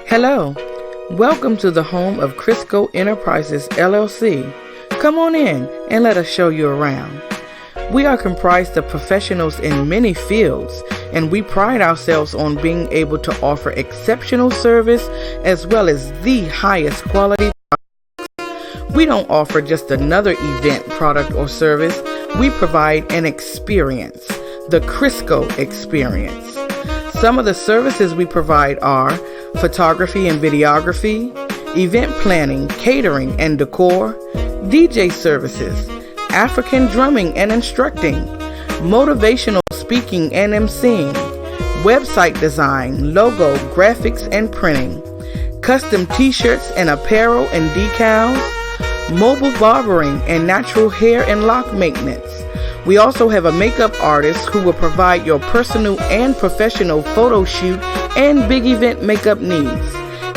Hello, welcome to the home of Crisco Enterprises LLC. Come on in and let us show you around. We are comprised of professionals in many fields, and we pride ourselves on being able to offer exceptional service as well as the highest quality products. We don't offer just another event, product, or service. We provide an experience, the Crisco experience. Some of the services we provide are photography and videography, event planning, catering and decor, DJ services, African drumming and instructing, motivational speaking and emceeing, website design, logo, graphics and printing, custom t-shirts and apparel and decals, mobile barbering and natural hair and lock maintenance. We also have a makeup artist who will provide your personal and professional photo shoot and big event makeup needs.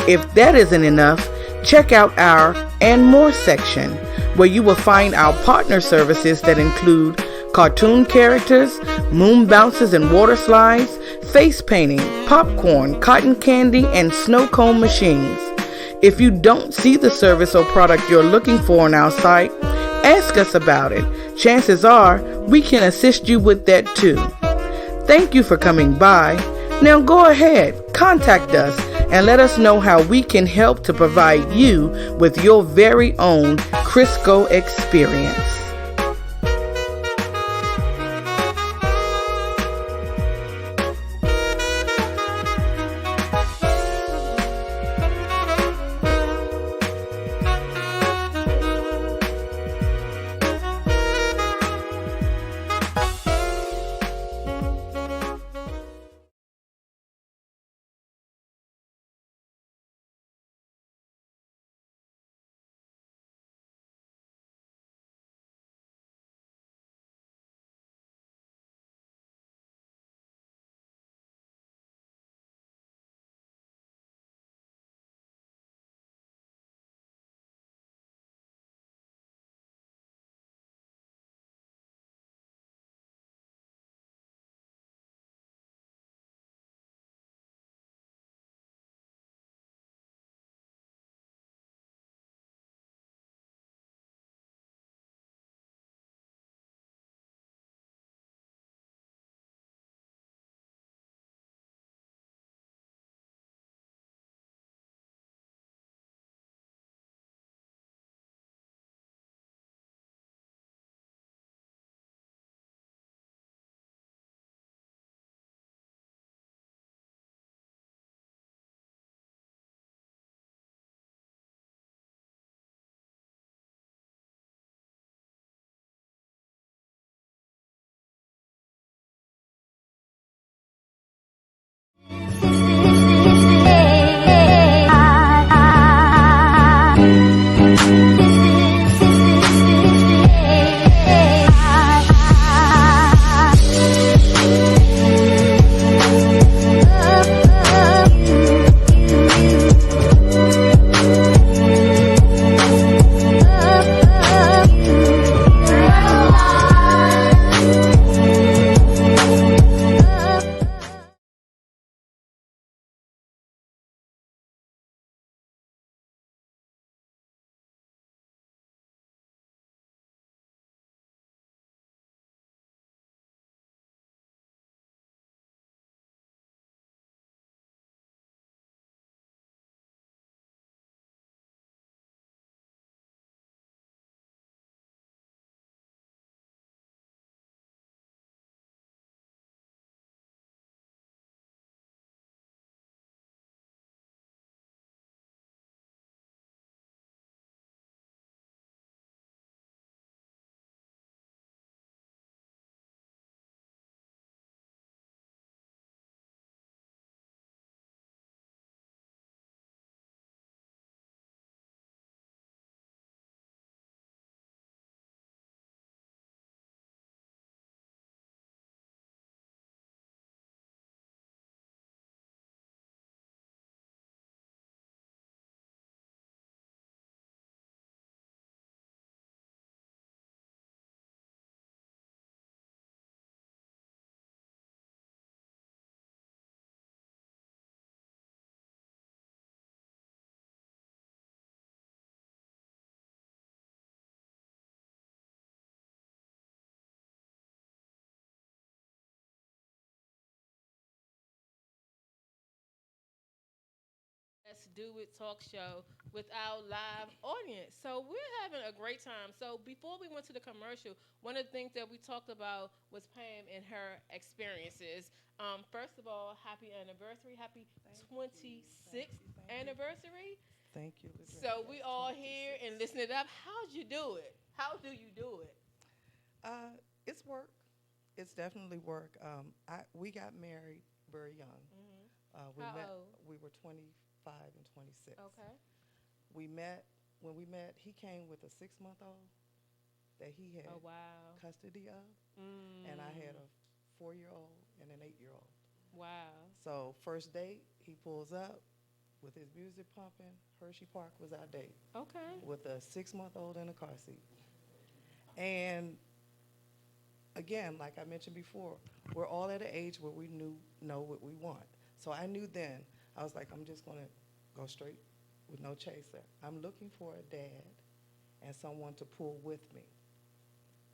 If that isn't enough, check out our and more section, where you will find our partner services that include cartoon characters, moon bounces and water slides, face painting, popcorn, cotton candy, and snow cone machines. If you don't see the service or product you're looking for on our site, ask us about it. Chances are we can assist you with that too. Thank you for coming by. Now go ahead, contact us, and let us know how we can help to provide you with your very own Crisco experience. Let's Do It talk show with our live audience. So we're having a great time. So before we went to the commercial, one of the things that we talked about was Pam and her experiences. First of all, happy anniversary. Happy 26th anniversary. Thank you. So we all here and listening up. How'd you do it? How do you do it? It's work. It's definitely work. We got married very young. How old? We were 25 and 26. Okay. When we met, he came with a 6-month-old that he had custody of, and I had a 4-year-old and an 8-year-old. Wow. So first date, he pulls up with his music pumping. Hershey Park was our date. Okay. With a 6-month-old in a car seat. And again, like I mentioned before, we're all at an age where we know what we want. So I knew then, I was like, I'm just going to go straight with no chaser. I'm looking for a dad and someone to pull with me.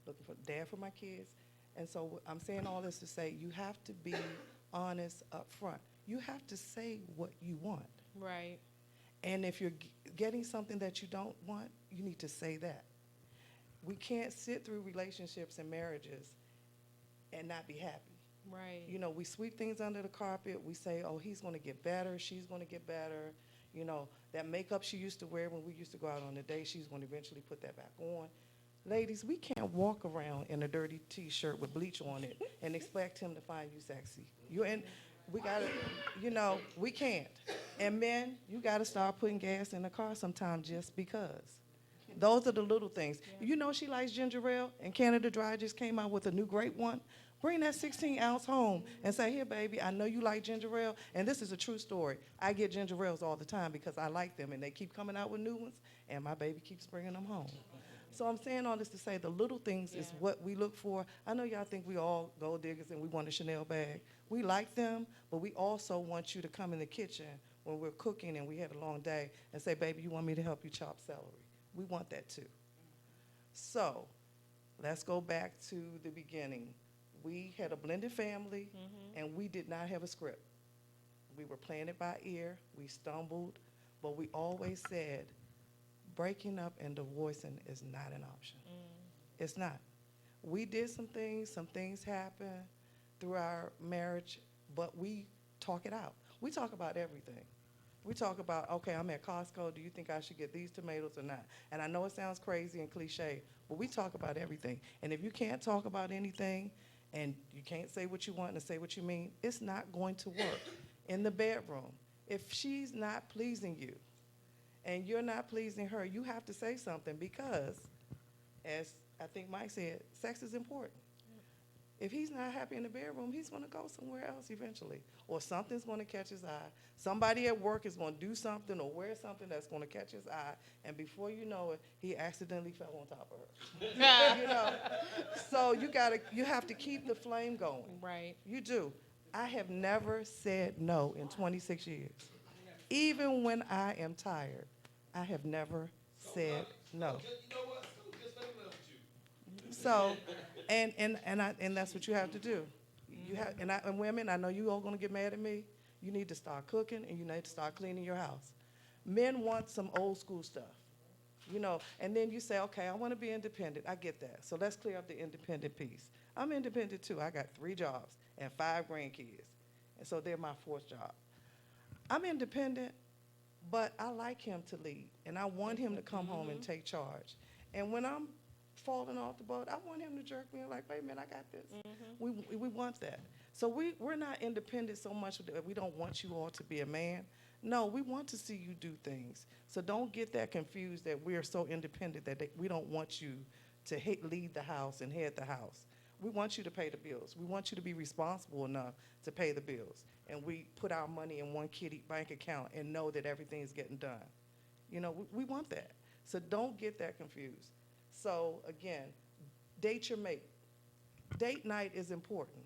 Looking for a dad for my kids And so I'm saying all this to say you have to be honest up front. You have to say what you want. Right. And if you're getting something that you don't want, you need to say that. We can't sit through relationships and marriages and not be happy. Right. You know, we sweep things under the carpet. We say, oh, he's going to get better. She's going to get better. You know, that makeup she used to wear when we used to go out on a date, she's going to eventually put that back on. Ladies, we can't walk around in a dirty T-shirt with bleach on it and expect him to find you sexy. We got to, you know, we can't. And men, you got to start putting gas in the car sometime just because. Those are the little things. You know she likes ginger ale, and Canada Dry just came out with a new great one. Bring that 16-ounce home and say, here, baby, I know you like ginger ale, and this is a true story. I get ginger ales all the time because I like them, and they keep coming out with new ones, and my baby keeps bringing them home. So I'm saying all this to say the little things is what we look for. I know y'all think we all gold diggers and we want a Chanel bag. We like them, but we also want you to come in the kitchen when we're cooking and we had a long day and say, baby, you want me to help you chop celery? We want that too. So let's go back to the beginning. We had a blended family, and we did not have a script. We were playing it by ear. We stumbled, but we always said, breaking up and divorcing is not an option. It's not. We did some things happened through our marriage, but we talk it out. We talk about everything. We talk about, okay, I'm at Costco, do you think I should get these tomatoes or not? And I know it sounds crazy and cliche, but we talk about everything. And if you can't talk about anything and you can't say what you want and say what you mean, it's not going to work. In the bedroom, if she's not pleasing you and you're not pleasing her, you have to say something because, as I think Mike said, sex is important. If he's not happy in the bedroom, he's going to go somewhere else eventually. Or something's going to catch his eye. Somebody at work is going to do something or wear something that's going to catch his eye. And before you know it, he accidentally fell on top of her. You know? So you have to keep the flame going. Right. You do. I have never said no in 26 years. Even when I am tired, I have never said no. So, and that's what you have to do. You have, and women, I know you all gonna get mad at me. You need to start cooking and you need to start cleaning your house. Men want some old school stuff, you know. And then you say, okay, I want to be independent. I get that. So let's clear up the independent piece. I'm independent too. I got 3 jobs and 5 grandkids, and so they're my 4th job. I'm independent, but I like him to lead, and I want him to come home and take charge. And when I'm falling off the boat, I want him to jerk me like, wait a minute, I got this. We want that. So we're not independent so much that we don't want you all to be a man. No, we want to see you do things. So don't get that confused that we're so independent that we don't want you to lead the house and head the house. We want you to pay the bills. We want you to be responsible enough to pay the bills. And we put our money in one kitty bank account and know that everything's getting done. You know, we want that. So don't get that confused. So again, date your mate. Date night is important.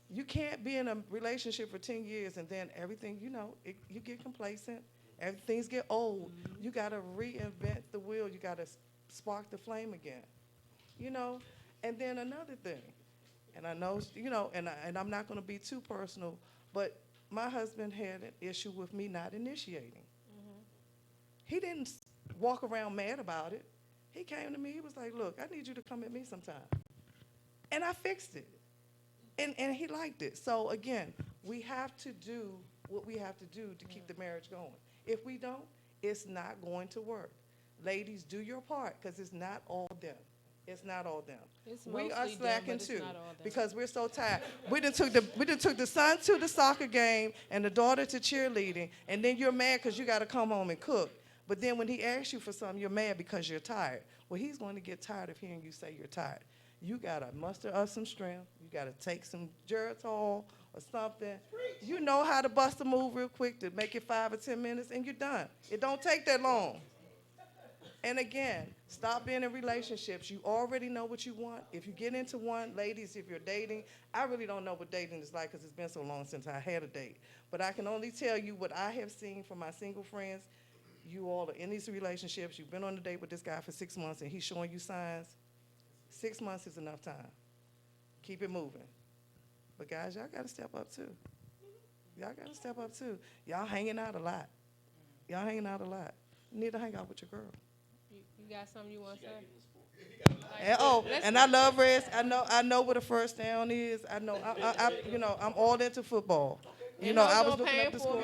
You can't be in a relationship for 10 years and then everything, you know, you get complacent. Things get old. You got to reinvent the wheel. You got to spark the flame again, you know. And then another thing, and I know, you know, and I'm not going to be too personal, but my husband had an issue with me not initiating. He didn't walk around mad about it. He came to me, he was like, look, I need you to come at me sometime. And I fixed it. And he liked it. So again, we have to do what we have to do to keep the marriage going. If we don't, it's not going to work. Ladies, do your part, because it's not all them. It's not all them. It's We are mostly them, slacking but it's too not all them. because we're so tired. We done took the son to the soccer game and the daughter to cheerleading, and then you're mad because you got to come home and cook. But then when he asks you for something, you're mad because you're tired. Well, he's going to get tired of hearing you say you're tired. You got to muster up some strength. You got to take some Geritol or something. You know how to bust a move real quick to make it 5 or 10 minutes, and you're done. It don't take that long. And again, stop being in relationships. You already know what you want. If you get into one, ladies, if you're dating, I really don't know what dating is like because it's been so long since I had a date. But I can only tell you what I have seen from my single friends. You all are in these relationships. You've been on a date with this guy for 6 months, and he's showing you signs. 6 months is enough time. keep it moving. But guys, y'all gotta step up too. Y'all gotta step up too. Y'all hanging out a lot. Y'all hanging out a lot. You need to hang out with your girl. You got something you want to say? And I love Reds. I know what a first down is. I know. I'm all into football. I was looking at the score.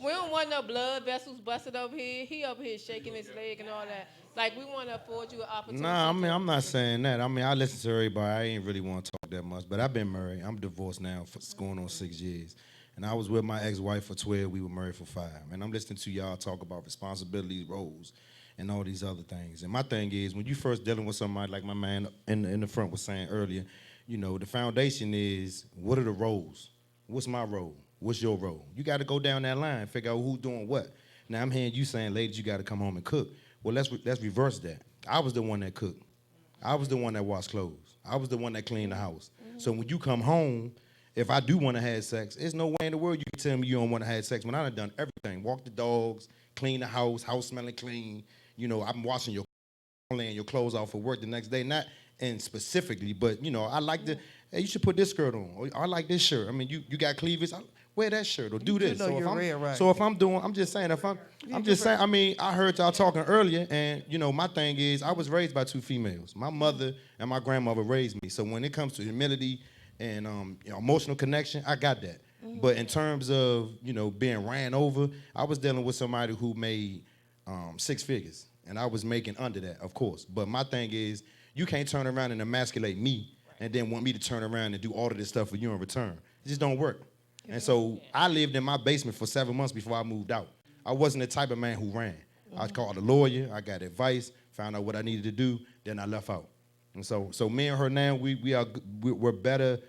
We don't want no blood vessels busted over here. He over here shaking his leg and all that. Like, we want to afford you an opportunity. Nah, I mean, I'm not saying that. I mean, I listen to everybody. I ain't really want to talk that much. But I've been married. I'm divorced now for going on 6 years. And I was with my ex-wife for 12. We were married for 5. And I'm listening to y'all talk about responsibilities, roles, and all these other things. And my thing is, when you first dealing with somebody like my man in the front was saying earlier, the foundation is, what are the roles? What's my role? What's your role? You got to go down that line, figure out who's doing what. Now, I'm hearing you saying, ladies, you got to come home and cook. Well, let's reverse that. I was the one that cooked. I was the one that washed clothes. I was the one that cleaned the house. So when you come home, if I do want to have sex, there's no way in the world you can tell me you don't want to have sex when I done everything. Walk the dogs, clean the house smelling clean. I'm washing your laying your clothes off for work the next day. Not and specifically, but I like the, hey, you should put this skirt on. Or I like this shirt. I mean, you got cleavage. Wear that shirt or do this. So if I'm doing, I'm just saying, I mean, I heard y'all talking earlier, and my thing is, I was raised by 2 females. My mother and my grandmother raised me. So when it comes to humility and emotional connection, I got that. But in terms of being ran over, I was dealing with somebody who made 6 figures, and I was making under that, of course. But my thing is, you can't turn around and emasculate me and then want me to turn around and do all of this stuff for you in return. It just don't work. And so I lived in my basement for 7 months before I moved out. I wasn't the type of man who ran. I called a lawyer, I got advice, found out what I needed to do, then I left out. And so me and her now, we're better.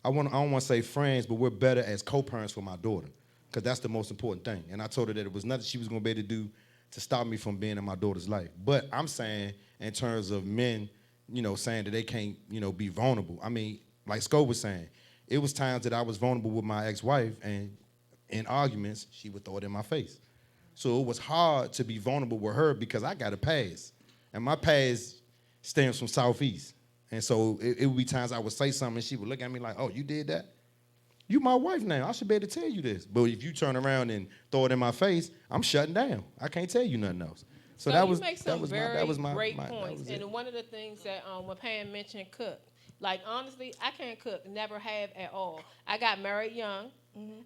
I don't want to say friends, but we're better as co-parents for my daughter, because that's the most important thing. And I told her that it was nothing she was going to be able to do to stop me from being in my daughter's life. But I'm saying, in terms of men, saying that they can't, be vulnerable. I mean, like Sco was saying, it was times that I was vulnerable with my ex-wife, and in arguments, she would throw it in my face. So it was hard to be vulnerable with her because I got a past, and my past stems from Southeast. And so it would be times I would say something, and she would look at me like, oh, you did that? You my wife now. I should be able to tell you this. But if you turn around and throw it in my face, I'm shutting down. I can't tell you nothing else. So that was my great points. And one of the things that when Pam mentioned cook, like, honestly, I can't cook, never have at all. I got married young.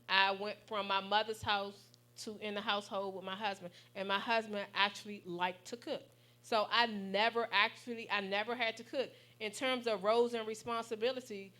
I went from my mother's house to in the household with my husband, and my husband actually liked to cook. So I never had to cook. In terms of roles and responsibility,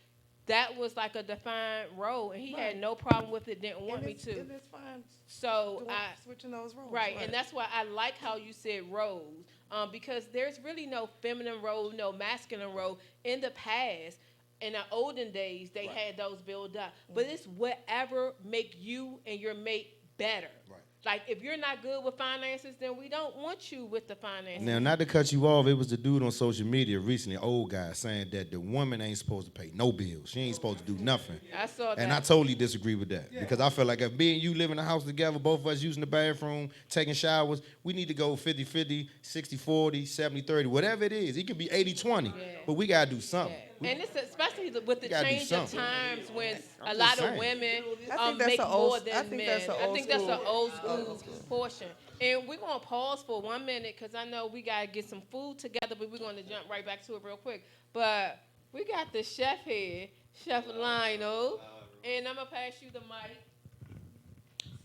that was like a defined role, and he had no problem with it, didn't want me to. And it's fine. So switching those roles. Right, and that's why I like how you said roles, because there's really no feminine role, no masculine role. In the past, in the olden days, they had those built up. But it's whatever make you and your mate better. Right. Like, if you're not good with finances, then we don't want you with the finances. Now, not to cut you off, it was the dude on social media recently, old guy, saying that the woman ain't supposed to pay no bills. She ain't supposed to do nothing. I saw that. And I totally disagree with that. Because I feel like if me and you live in a house together, both of us using the bathroom, taking showers, we need to go 50-50, 60-40, 70-30, whatever it is. It could be 80-20, but we got to do something. And it's especially with the change of times when a just lot saying. of women that's make an more old- than I think men. that's an I old think that's an school. old school portion. And we're going to pause for 1 minute because I know we got to get some food together, but we're going to jump right back to it real quick. But we got the chef here, Chef Lionel, and I'm going to pass you the mic.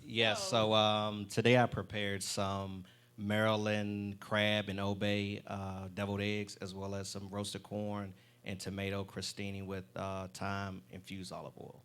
Yes, so today I prepared some Maryland crab and Obey deviled eggs, as well as some roasted corn and tomato crostini with thyme-infused olive oil.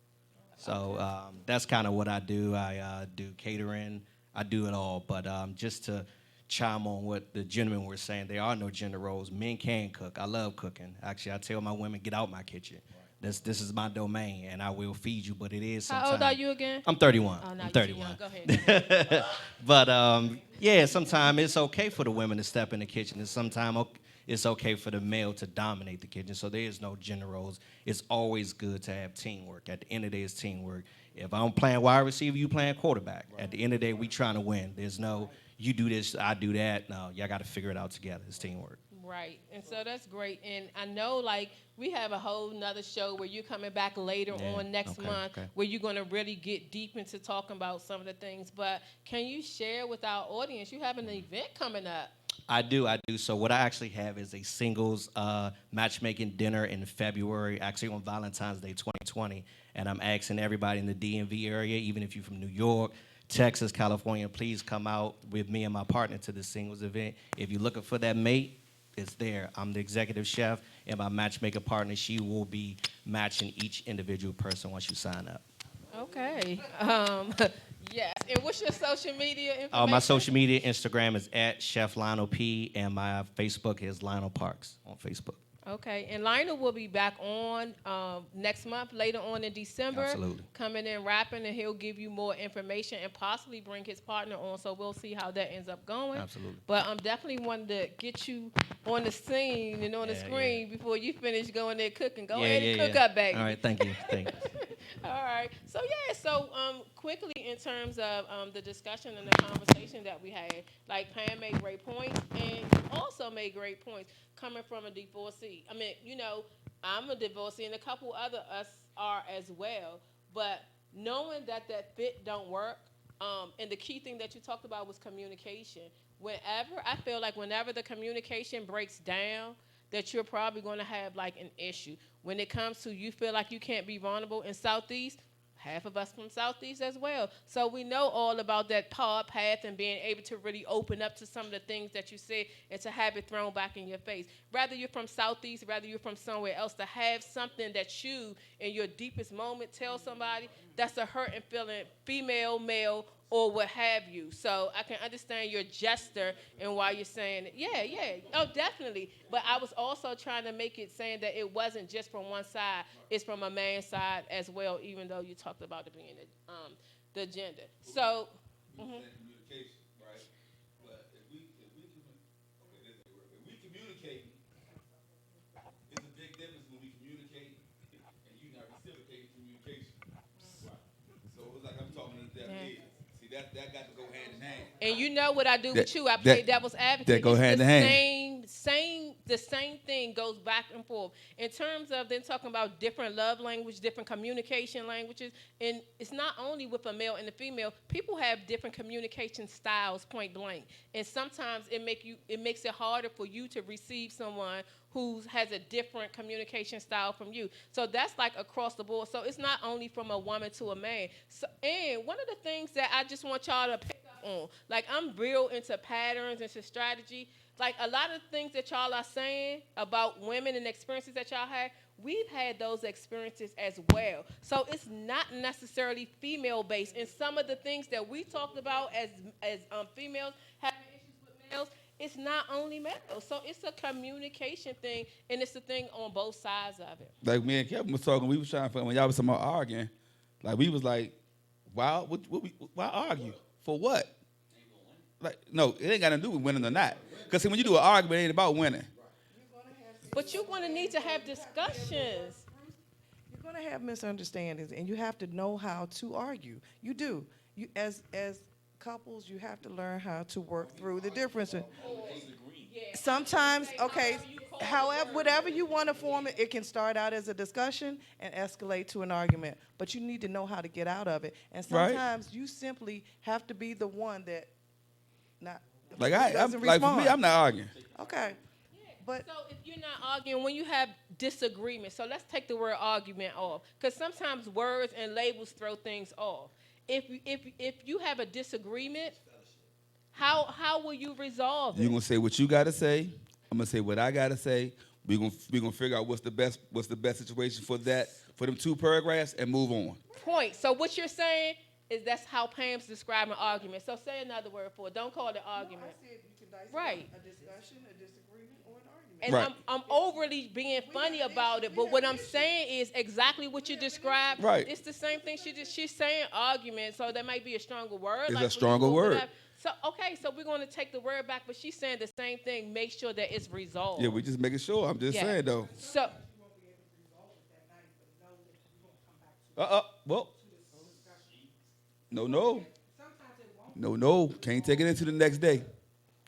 So that's kind of what I do. I do catering. I do it all. But just to chime on what the gentlemen were saying, there are no gender roles. Men can cook. I love cooking. Actually, I tell my women, get out my kitchen. This is my domain, and I will feed you, but it is sometimes. How old are you again? I'm 31. Oh, no, I'm you're 31. young. Go ahead. But, yeah, sometimes it's okay for the women to step in the kitchen, and sometimes it's okay for the male to dominate the kitchen. So there is no gender roles. It's always good to have teamwork. At the end of the day, it's teamwork. If I'm playing wide receiver, you playing quarterback. Right. At the end of the day, we trying to win. There's no, you do this, I do that. No, y'all got to figure it out together. It's teamwork. Right, and so that's great. And I know, like, we have a whole nother show where you're coming back later on next month, where you're going to really get deep into talking about some of the things. But can you share with our audience, you have an event coming up? I do. So what I actually have is a singles matchmaking dinner in February, actually on Valentine's Day 2020. And I'm asking everybody in the DMV area, even if you're from New York, Texas, California, please come out with me and my partner to this singles event. If you're looking for that mate, it's there. I'm the executive chef, and my matchmaker partner, she will be matching each individual person once you sign up. Okay. Yes. And what's your social media information? My social media, Instagram is at Chef Lionel P, and my Facebook is Lionel Parks on Facebook. Okay, and Lionel will be back on next month, later on in December. Absolutely. Coming in rapping, and he'll give you more information and possibly bring his partner on. So we'll see how that ends up going. Absolutely. But I'm definitely wanting to get you on the scene and on the screen before you finish going there cooking. Go ahead and cook up, baby. All right, thank you. Thank you. All right. So quickly in terms of the discussion and the conversation that we had, like Pam made great points, and you also made great points coming from a divorcee. I mean, I'm a divorcee, and a couple other us are as well. But knowing that fit don't work, and the key thing that you talked about was communication. I feel like whenever the communication breaks down, that you're probably going to have like an issue. When it comes to you feel like you can't be vulnerable in Southeast, half of us from Southeast as well. So we know all about that path and being able to really open up to some of the things that you said and to have it thrown back in your face. Rather you're from Southeast, rather you're from somewhere else, to have something that you, in your deepest moment, tell somebody, that's a hurting feeling, female, male, or what have you. So I can understand your gesture and why you're saying it. Yeah. Oh, definitely. But I was also trying to make it saying that it wasn't just from one side. It's from a man's side as well, even though you talked about it being the gender. So. Communication, right? But if we communicate, it's a big difference when we communicate and you not reciprocating communication. Right. So it's like I'm talking to deaf ears. See, that got to go hand in hand. And you know what I do with you? I play devil's advocate. That go hand in hand. The same thing goes back and forth. In terms of them talking about different love language, different communication languages, and it's not only with a male and a female. People have different communication styles, point blank. And sometimes it makes it harder for you to receive someone who has a different communication style from you. So that's like across the board. So it's not only from a woman to a man. So, and one of the things that I just want y'all to pick up on, like I'm real into patterns, into strategy. Like a lot of things that y'all are saying about women and experiences that y'all had, we've had those experiences as well. So it's not necessarily female-based. And some of the things that we talked about as females having issues with males, it's not only males. So it's a communication thing, and it's a thing on both sides of it. Like me and Kevin was talking, we was trying to find, when y'all was talking about arguing, like we was like, why argue? For what? Like, no, it ain't got nothing to do with winning or not. Because when you do an argument, it ain't about winning. But you're going to need to have discussions. You're going to have misunderstandings, and you have to know how to argue. You do. You as couples, you have to learn how to work through the differences. Sometimes, okay, however, whatever you want to form it can start out as a discussion and escalate to an argument. But you need to know how to get out of it. And sometimes you simply have to be the one that doesn't respond. For me, I'm not arguing. Okay. But so if you're not arguing, when you have disagreement, so let's take the word argument off, because sometimes words and labels throw things off. If you have a disagreement, how will you resolve it? You're gonna say what you gotta say. I'm gonna say what I gotta say. We're gonna figure out what's the best situation for them 2 paragraphs and move on. Point. So what you're saying is that's how Pam's describing an argument. So say another word for it. Don't call it argument. No, I said you can dissect right. A discussion, a disagreement, or an argument. And right. I'm overly being funny about it, but what I'm saying is exactly what you described. Right. It's the same thing. She's saying argument, so that might be a stronger word. It's a stronger word. So so we're going to take the word back, but she's saying the same thing. Make sure that it's resolved. Yeah, we're just making sure. I'm just saying though. So. Well. No. Can't take it into the next day.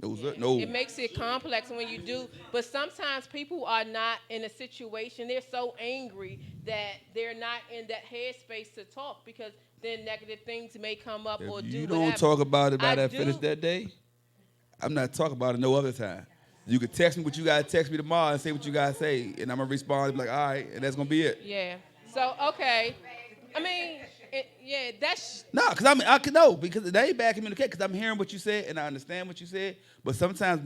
No. It makes it complex when you do. But sometimes people are not in a situation. They're so angry that they're not in that headspace to talk because then negative things may come up or If do you whatever. don't talk about it by I that do- finish that day, I'm not talking about it no other time. You could text me what you gotta text me tomorrow and say what you gotta say, and I'm gonna respond and be like, all right, and that's gonna be it. Yeah. So, okay. I mean, yeah, that's... No, because I can know because they ain't bad communication. Because I'm hearing what you said and I understand what you said. But sometimes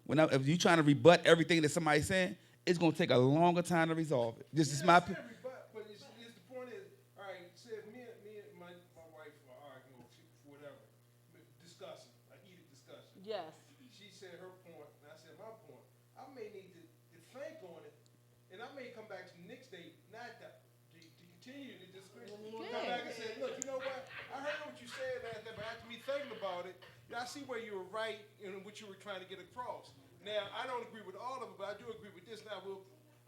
if you trying to rebut everything that somebody's saying, it's gonna take a longer time to resolve it. This is my. But it's the point is, all right, say if me and my wife are arguing or whatever, discussing, like heated discussion. Yes. She said her point, and I said my point. I may need to think on it, and I may come back to the next day, not to continue the discussion. Come back and say, look, you know what? I heard what you said last night, but after me thinking about it, I see where you were right in what you were trying to get across. Now, I don't agree with all of it, but I do agree with this. Now,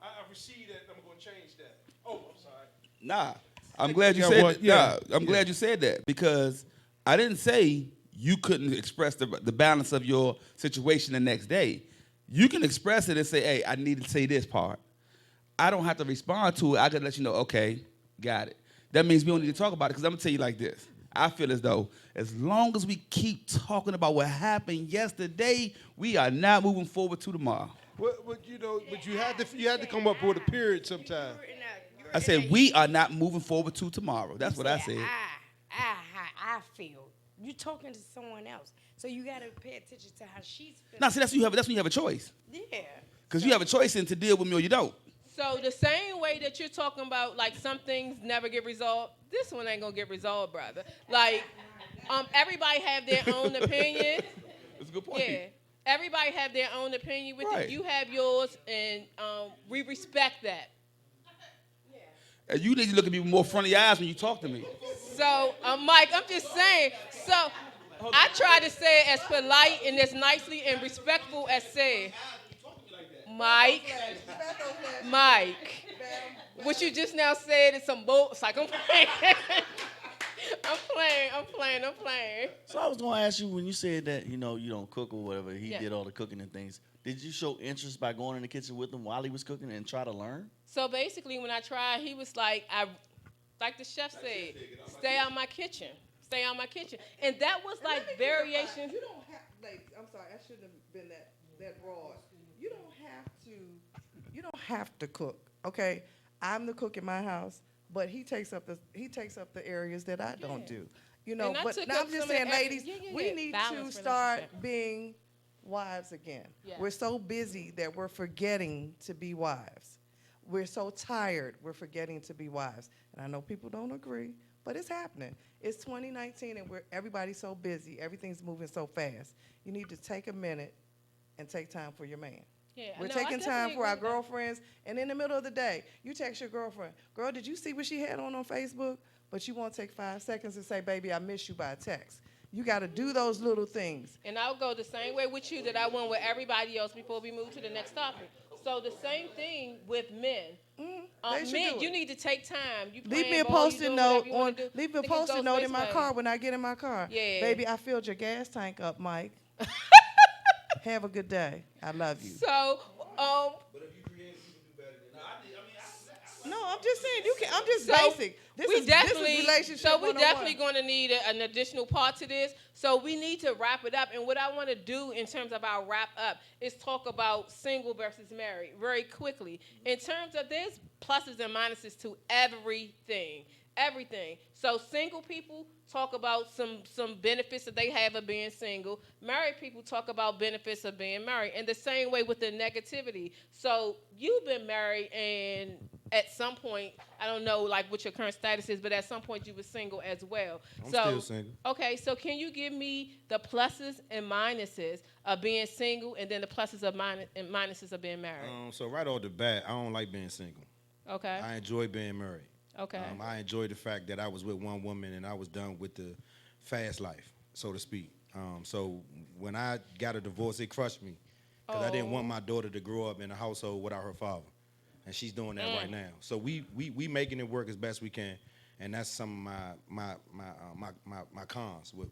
I receive that, and I'm going to change that. Oh, I'm sorry. Nah, I'm glad you said that. Nah, I'm glad you said that because I didn't say you couldn't express the balance of your situation the next day. You can express it and say, hey, I need to say this part. I don't have to respond to it. I can let you know, okay, got it. That means we don't need to talk about it because I'm going to tell you like this. I feel as though as long as we keep talking about what happened yesterday, we are not moving forward to tomorrow. But you had to come up with a period sometime. I said we are not moving forward to tomorrow. That's what I said. I feel. You talking to someone else, so you gotta pay attention to how she's feeling. Now, see, that's when you have a choice. Yeah. Because you have a choice in to deal with me or you don't. So the same way that you're talking about, like, some things never get resolved, this one ain't gonna get resolved, brother. Like, everybody have their own opinion. That's a good point. Yeah. Everybody have their own opinion with Right. it. You have yours, and we respect that. And you need to look at me with more front of your eyes when you talk to me. So, Mike, I'm just saying. So, I try to say it as polite and as nicely and respectful as said. Mike, what you just now said is some bull. It's like I'm playing. I'm playing. So I was going to ask you when you said that you don't cook or whatever. He Yeah. did all the cooking and things. Did you show interest by going in the kitchen with him while he was cooking and try to learn? So basically, when I tried, he was like, like the chef said, stay out my kitchen. Stay out my kitchen. And that was like variations. You don't have, like, I'm sorry, I shouldn't have been that broad. You don't have to cook, okay? I'm the cook in my house, but he takes up the areas that I don't do. You know, And I but took now up I'm just some of saying, the effort. ladies, Yeah. we need to Balanced start relationship. being wives again. Yeah. We're so busy that we're forgetting to be wives. We're so tired, we're forgetting to be wives. And I know people don't agree, but it's happening. It's 2019 and everybody's so busy. Everything's moving so fast. You need to take a minute and take time for your man. Yeah, We're no, I taking time definitely for our agree with that. girlfriends, and in the middle of the day, you text your girlfriend, girl, did you see what she had on Facebook? But you won't take 5 seconds and say, baby, I miss you by text. You got to do those little things. And I'll go the same way with you that I went with everybody else before we move to the next topic. So the same thing with men. They should Men, do you it. need to take time. You Leave me playing a ball, you post-it doing note whatever you wanna do. leave me a Think it post-it goes note both in my ways. car when I get in my car. Yeah. Baby, I filled your gas tank up, Mike. Have a good day. I love you. So, No, I'm just saying you can. I'm just So basic. This we is definitely, relationship so we 101. definitely going to need an additional part to this. So we need to wrap it up. And what I want to do in terms of our wrap up is talk about single versus married very quickly. In terms of there's pluses and minuses to everything. Everything. So single people talk about some benefits that they have of being single. Married people talk about benefits of being married. And the same way with the negativity. So you've been married and at some point, I don't know like what your current status is, but at some point you were single as well. I'm so, still single. Okay, so can you give me the pluses and minuses of being single and then the pluses of and minuses of being married? So right off the bat, I don't like being single. Okay. I enjoy being married. Okay. I enjoy the fact that I was with one woman and I was done with the fast life, so to speak. So when I got a divorce, it crushed me because I didn't want my daughter to grow up in a household without her father, and she's doing that right now. So we making it work as best we can, and that's some of my cons with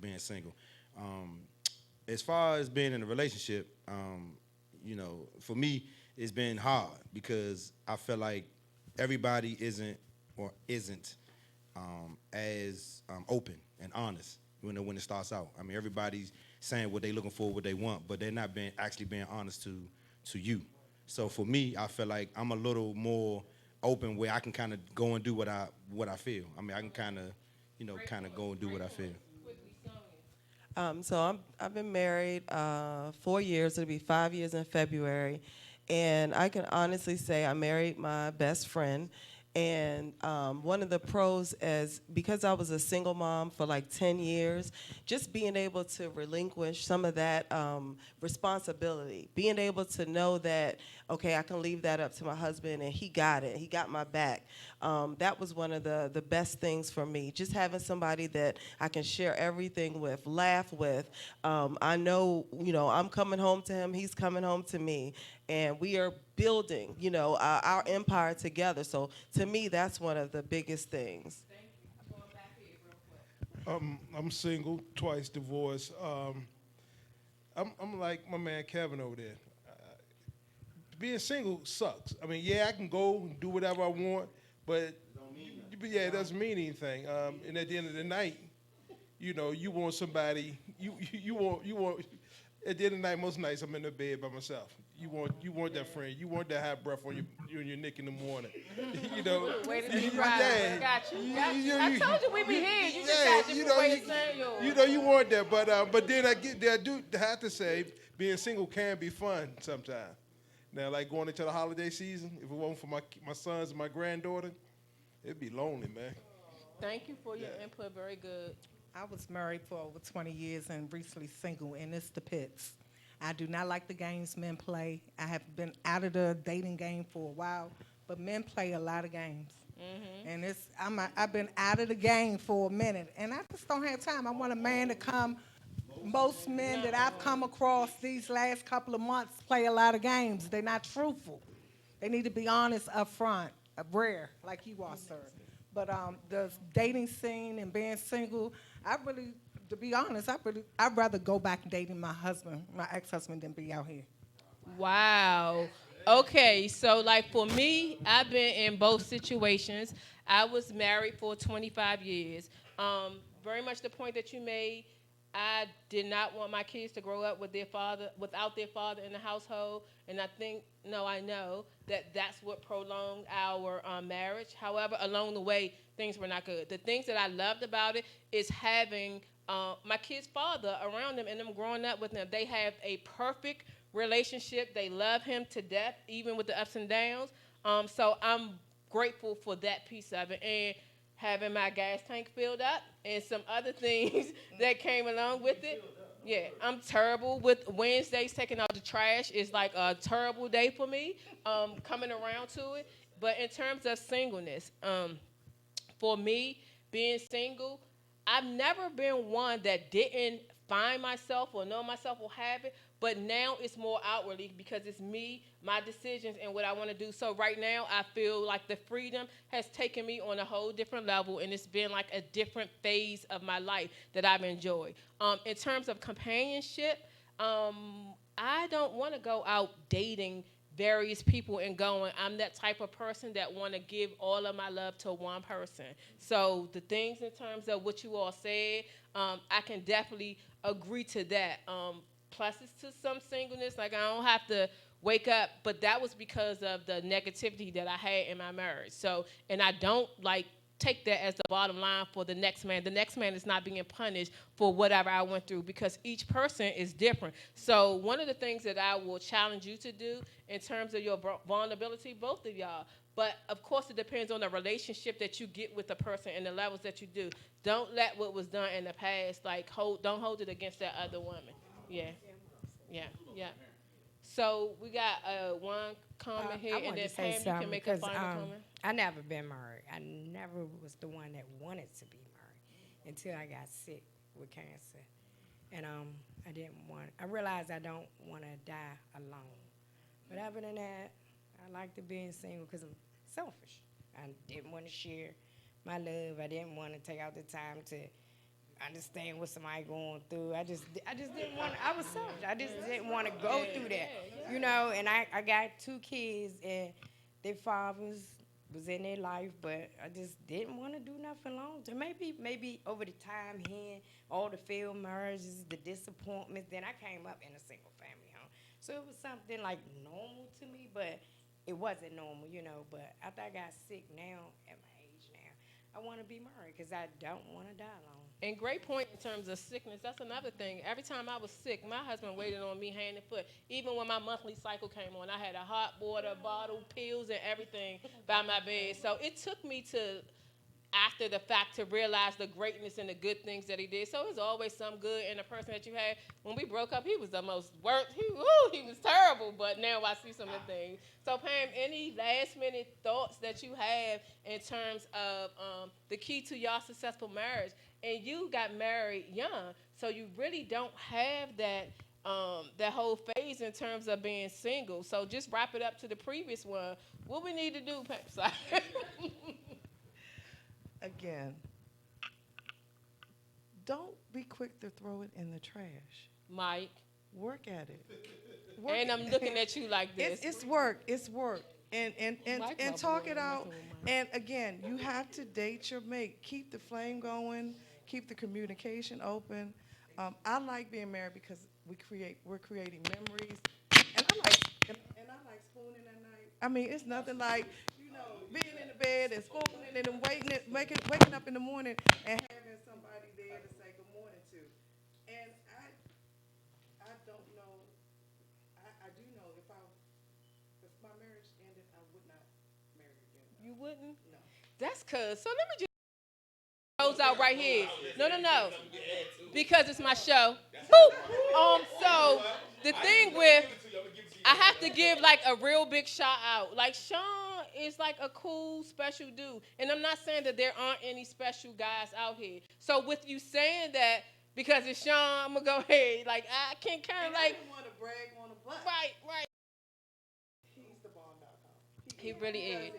being single. as far as being in a relationship, you know, for me, it's been hard because I feel like everybody isn't as open and honest when it starts out. I mean, everybody's saying what they're looking for, what they want, but they're not actually being honest to you. So for me, I feel like I'm a little more open where I can kind of go and do what I feel. I mean, I can kind of, you know, go and do what I feel. So I've been married 4 years. It'll be 5 years in February, and I can honestly say I married my best friend. And one of the pros is because I was a single mom for like 10 years, just being able to relinquish some of that responsibility, being able to know that, okay, I can leave that up to my husband and he got it, he got my back. That was one of the best things for me, just having somebody that I can share everything with, laugh with. I know, you know, I'm coming home to him, he's coming home to me, and we are building, you know, our empire together. So to me, that's one of the biggest things. I'm single, twice divorced. I'm like my man Kevin over there. Being single sucks. I mean, yeah, I can go and do whatever I want, but yeah, it doesn't mean anything. And at the end of the night, you know, you want somebody. You want. At the end of the night, most nights I'm in the bed by myself. You want that friend. You want that hot breath on your neck in the morning. You know. Way to describe it. Got you. I told you we be here. You just got different way of saying yours. You know you want that, but then I do have to say, being single can be fun sometimes. Now, like going into the holiday season, if it wasn't for my sons and my granddaughter, it'd be lonely, man. Thank you for your input. Very good. I was married for over 20 years and recently single, and it's the pits. I do not like the games men play. I have been out of the dating game for a while, but men play a lot of games. And I've been out of the game for a minute, and I just don't have time. I want a man to come. Most men that I've come across these last couple of months play a lot of games. They're not truthful. They need to be honest up front, rare, like you are, sir. But the dating scene and being single, to be honest, I'd rather go back dating my ex-husband, than be out here. Wow. Okay, so like for me, I've been in both situations. I was married for 25 years. Very much the point that you made. I did not want my kids to grow up without their father in the household, and I know that that's what prolonged our marriage. However, along the way, things were not good. The things that I loved about it is having my kids' father around them and them growing up with them. They have a perfect relationship. They love him to death, even with the ups and downs. So I'm grateful for that piece of it. And having my gas tank filled up and some other things that came along with it. Yeah, I'm terrible with Wednesdays taking out the trash. It's like a terrible day for me, coming around to it. But in terms of singleness, for me, being single, I've never been one that didn't find myself or know myself or have it, but now it's more outwardly because it's me, my decisions, and what I want to do. So right now, I feel like the freedom has taken me on a whole different level, and it's been like a different phase of my life that I've enjoyed. In terms of companionship, I don't want to go out dating various people and going. I'm that type of person that want to give all of my love to one person. So the things in terms of what you all said, I can definitely agree to that. Pluses to some singleness, like I don't have to wake up, but that was because of the negativity that I had in my marriage. So, and I don't take that as the bottom line for the next man. The next man is not being punished for whatever I went through because each person is different. So one of the things that I will challenge you to do in terms of your vulnerability, both of y'all, but of course it depends on the relationship that you get with the person and the levels that you do. Don't let what was done in the past, don't hold it against that other woman. Yeah. So we got one comment here, and then Pam, you can make a final comment. I never been married. I never was the one that wanted to be married until I got sick with cancer, and I realized I don't want to die alone. But other than that, I like to being single because I'm selfish. I didn't want to share my love. I didn't want to take out the time to understand what somebody going through. I just didn't want. I was selfish. I just didn't want to go through that, you know. And I got 2 kids, and their fathers was in their life, but I just didn't want to do nothing long term. Maybe over the time, hearing all the failed marriages, the disappointments. Then I came up in a single family home, so it was something like normal to me, but it wasn't normal, you know. But after I got sick now, at my age now, I want to be married because I don't want to die alone. And great point in terms of sickness. That's another thing. Every time I was sick, my husband waited on me hand and foot. Even when my monthly cycle came on, I had a hot water bottle, pills, and everything by my bed. So it took me to, after the fact, to realize the greatness and the good things that he did. So there's always some good in the person that you had. When we broke up, he was the most worst. He was terrible, but now I see some of the things. So Pam, any last minute thoughts that you have in terms of the key to your successful marriage? And you got married young, so you really don't have that that whole phase in terms of being single. So just wrap it up to the previous one. What we need to do, Pam? Again, don't be quick to throw it in the trash. Mike. Work at it. And I'm looking at you like this. It's work. It's work. And talk it out. And again, you have to date your mate. Keep the flame going. Keep the communication open. I like being married because we're creating memories. And I like spooning at night. I mean, it's nothing like, you know, being in the bed and spooning and then waking up in the morning and having somebody there to say good morning to. And I don't know. I do know if my marriage ended, I would not marry again. You wouldn't? No. That's cuz. So let me just close out right here. No. Because it's my show. Boop. So the thing with, I have to give like a real big shout out. Like Sean is like a cool, special dude. And I'm not saying that there aren't any special guys out here. So with you saying that, because it's Sean, I'm gonna go ahead. Like I can kind of like. I don't want to brag on a butt. Right. He's the bomb.com. He really is.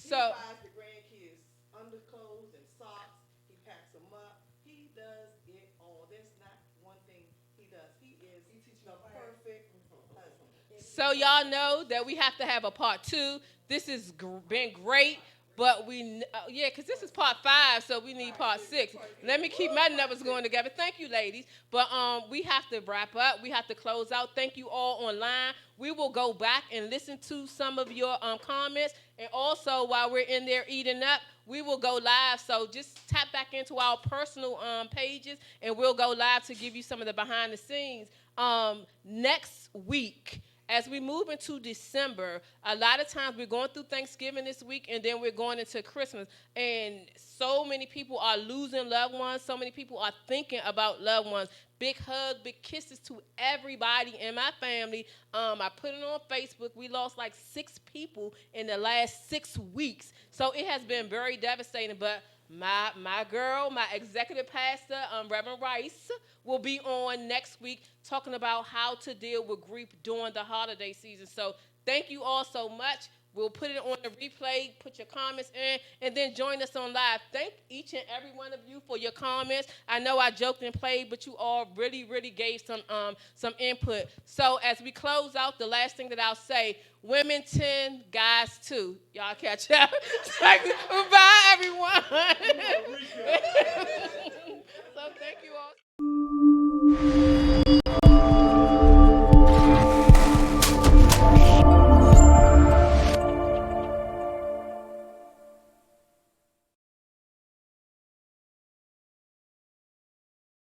He buys the grandkids underclothes and socks. He packs them up. He does it all. There's not one thing he does. He is the perfect husband. So y'all know that we have to have a part 2. This has been great, but because this is part 5, so we need part 6. Let me keep my numbers going together. Thank you, ladies. But we have to wrap up. We have to close out. Thank you all online. We will go back and listen to some of your comments. And also, while we're in there eating up, we will go live. So just tap back into our personal pages, and we'll go live to give you some of the behind the scenes. Next week, as we move into December, a lot of times we're going through Thanksgiving this week, and then we're going into Christmas. And so many people are losing loved ones. So many people are thinking about loved ones. Big hug, big kisses to everybody in my family. I put it on Facebook. We lost like 6 people in the last 6 weeks. So it has been very devastating. But my girl, my executive pastor, Reverend Rice, will be on next week talking about how to deal with grief during the holiday season. So thank you all so much. We'll put it on the replay, put your comments in, and then join us on live. Thank each and every one of you for your comments. I know I joked and played, but you all really, really gave some input. So as we close out, the last thing that I'll say, women 10, guys 2. Y'all catch up. Bye, everyone. So thank you all.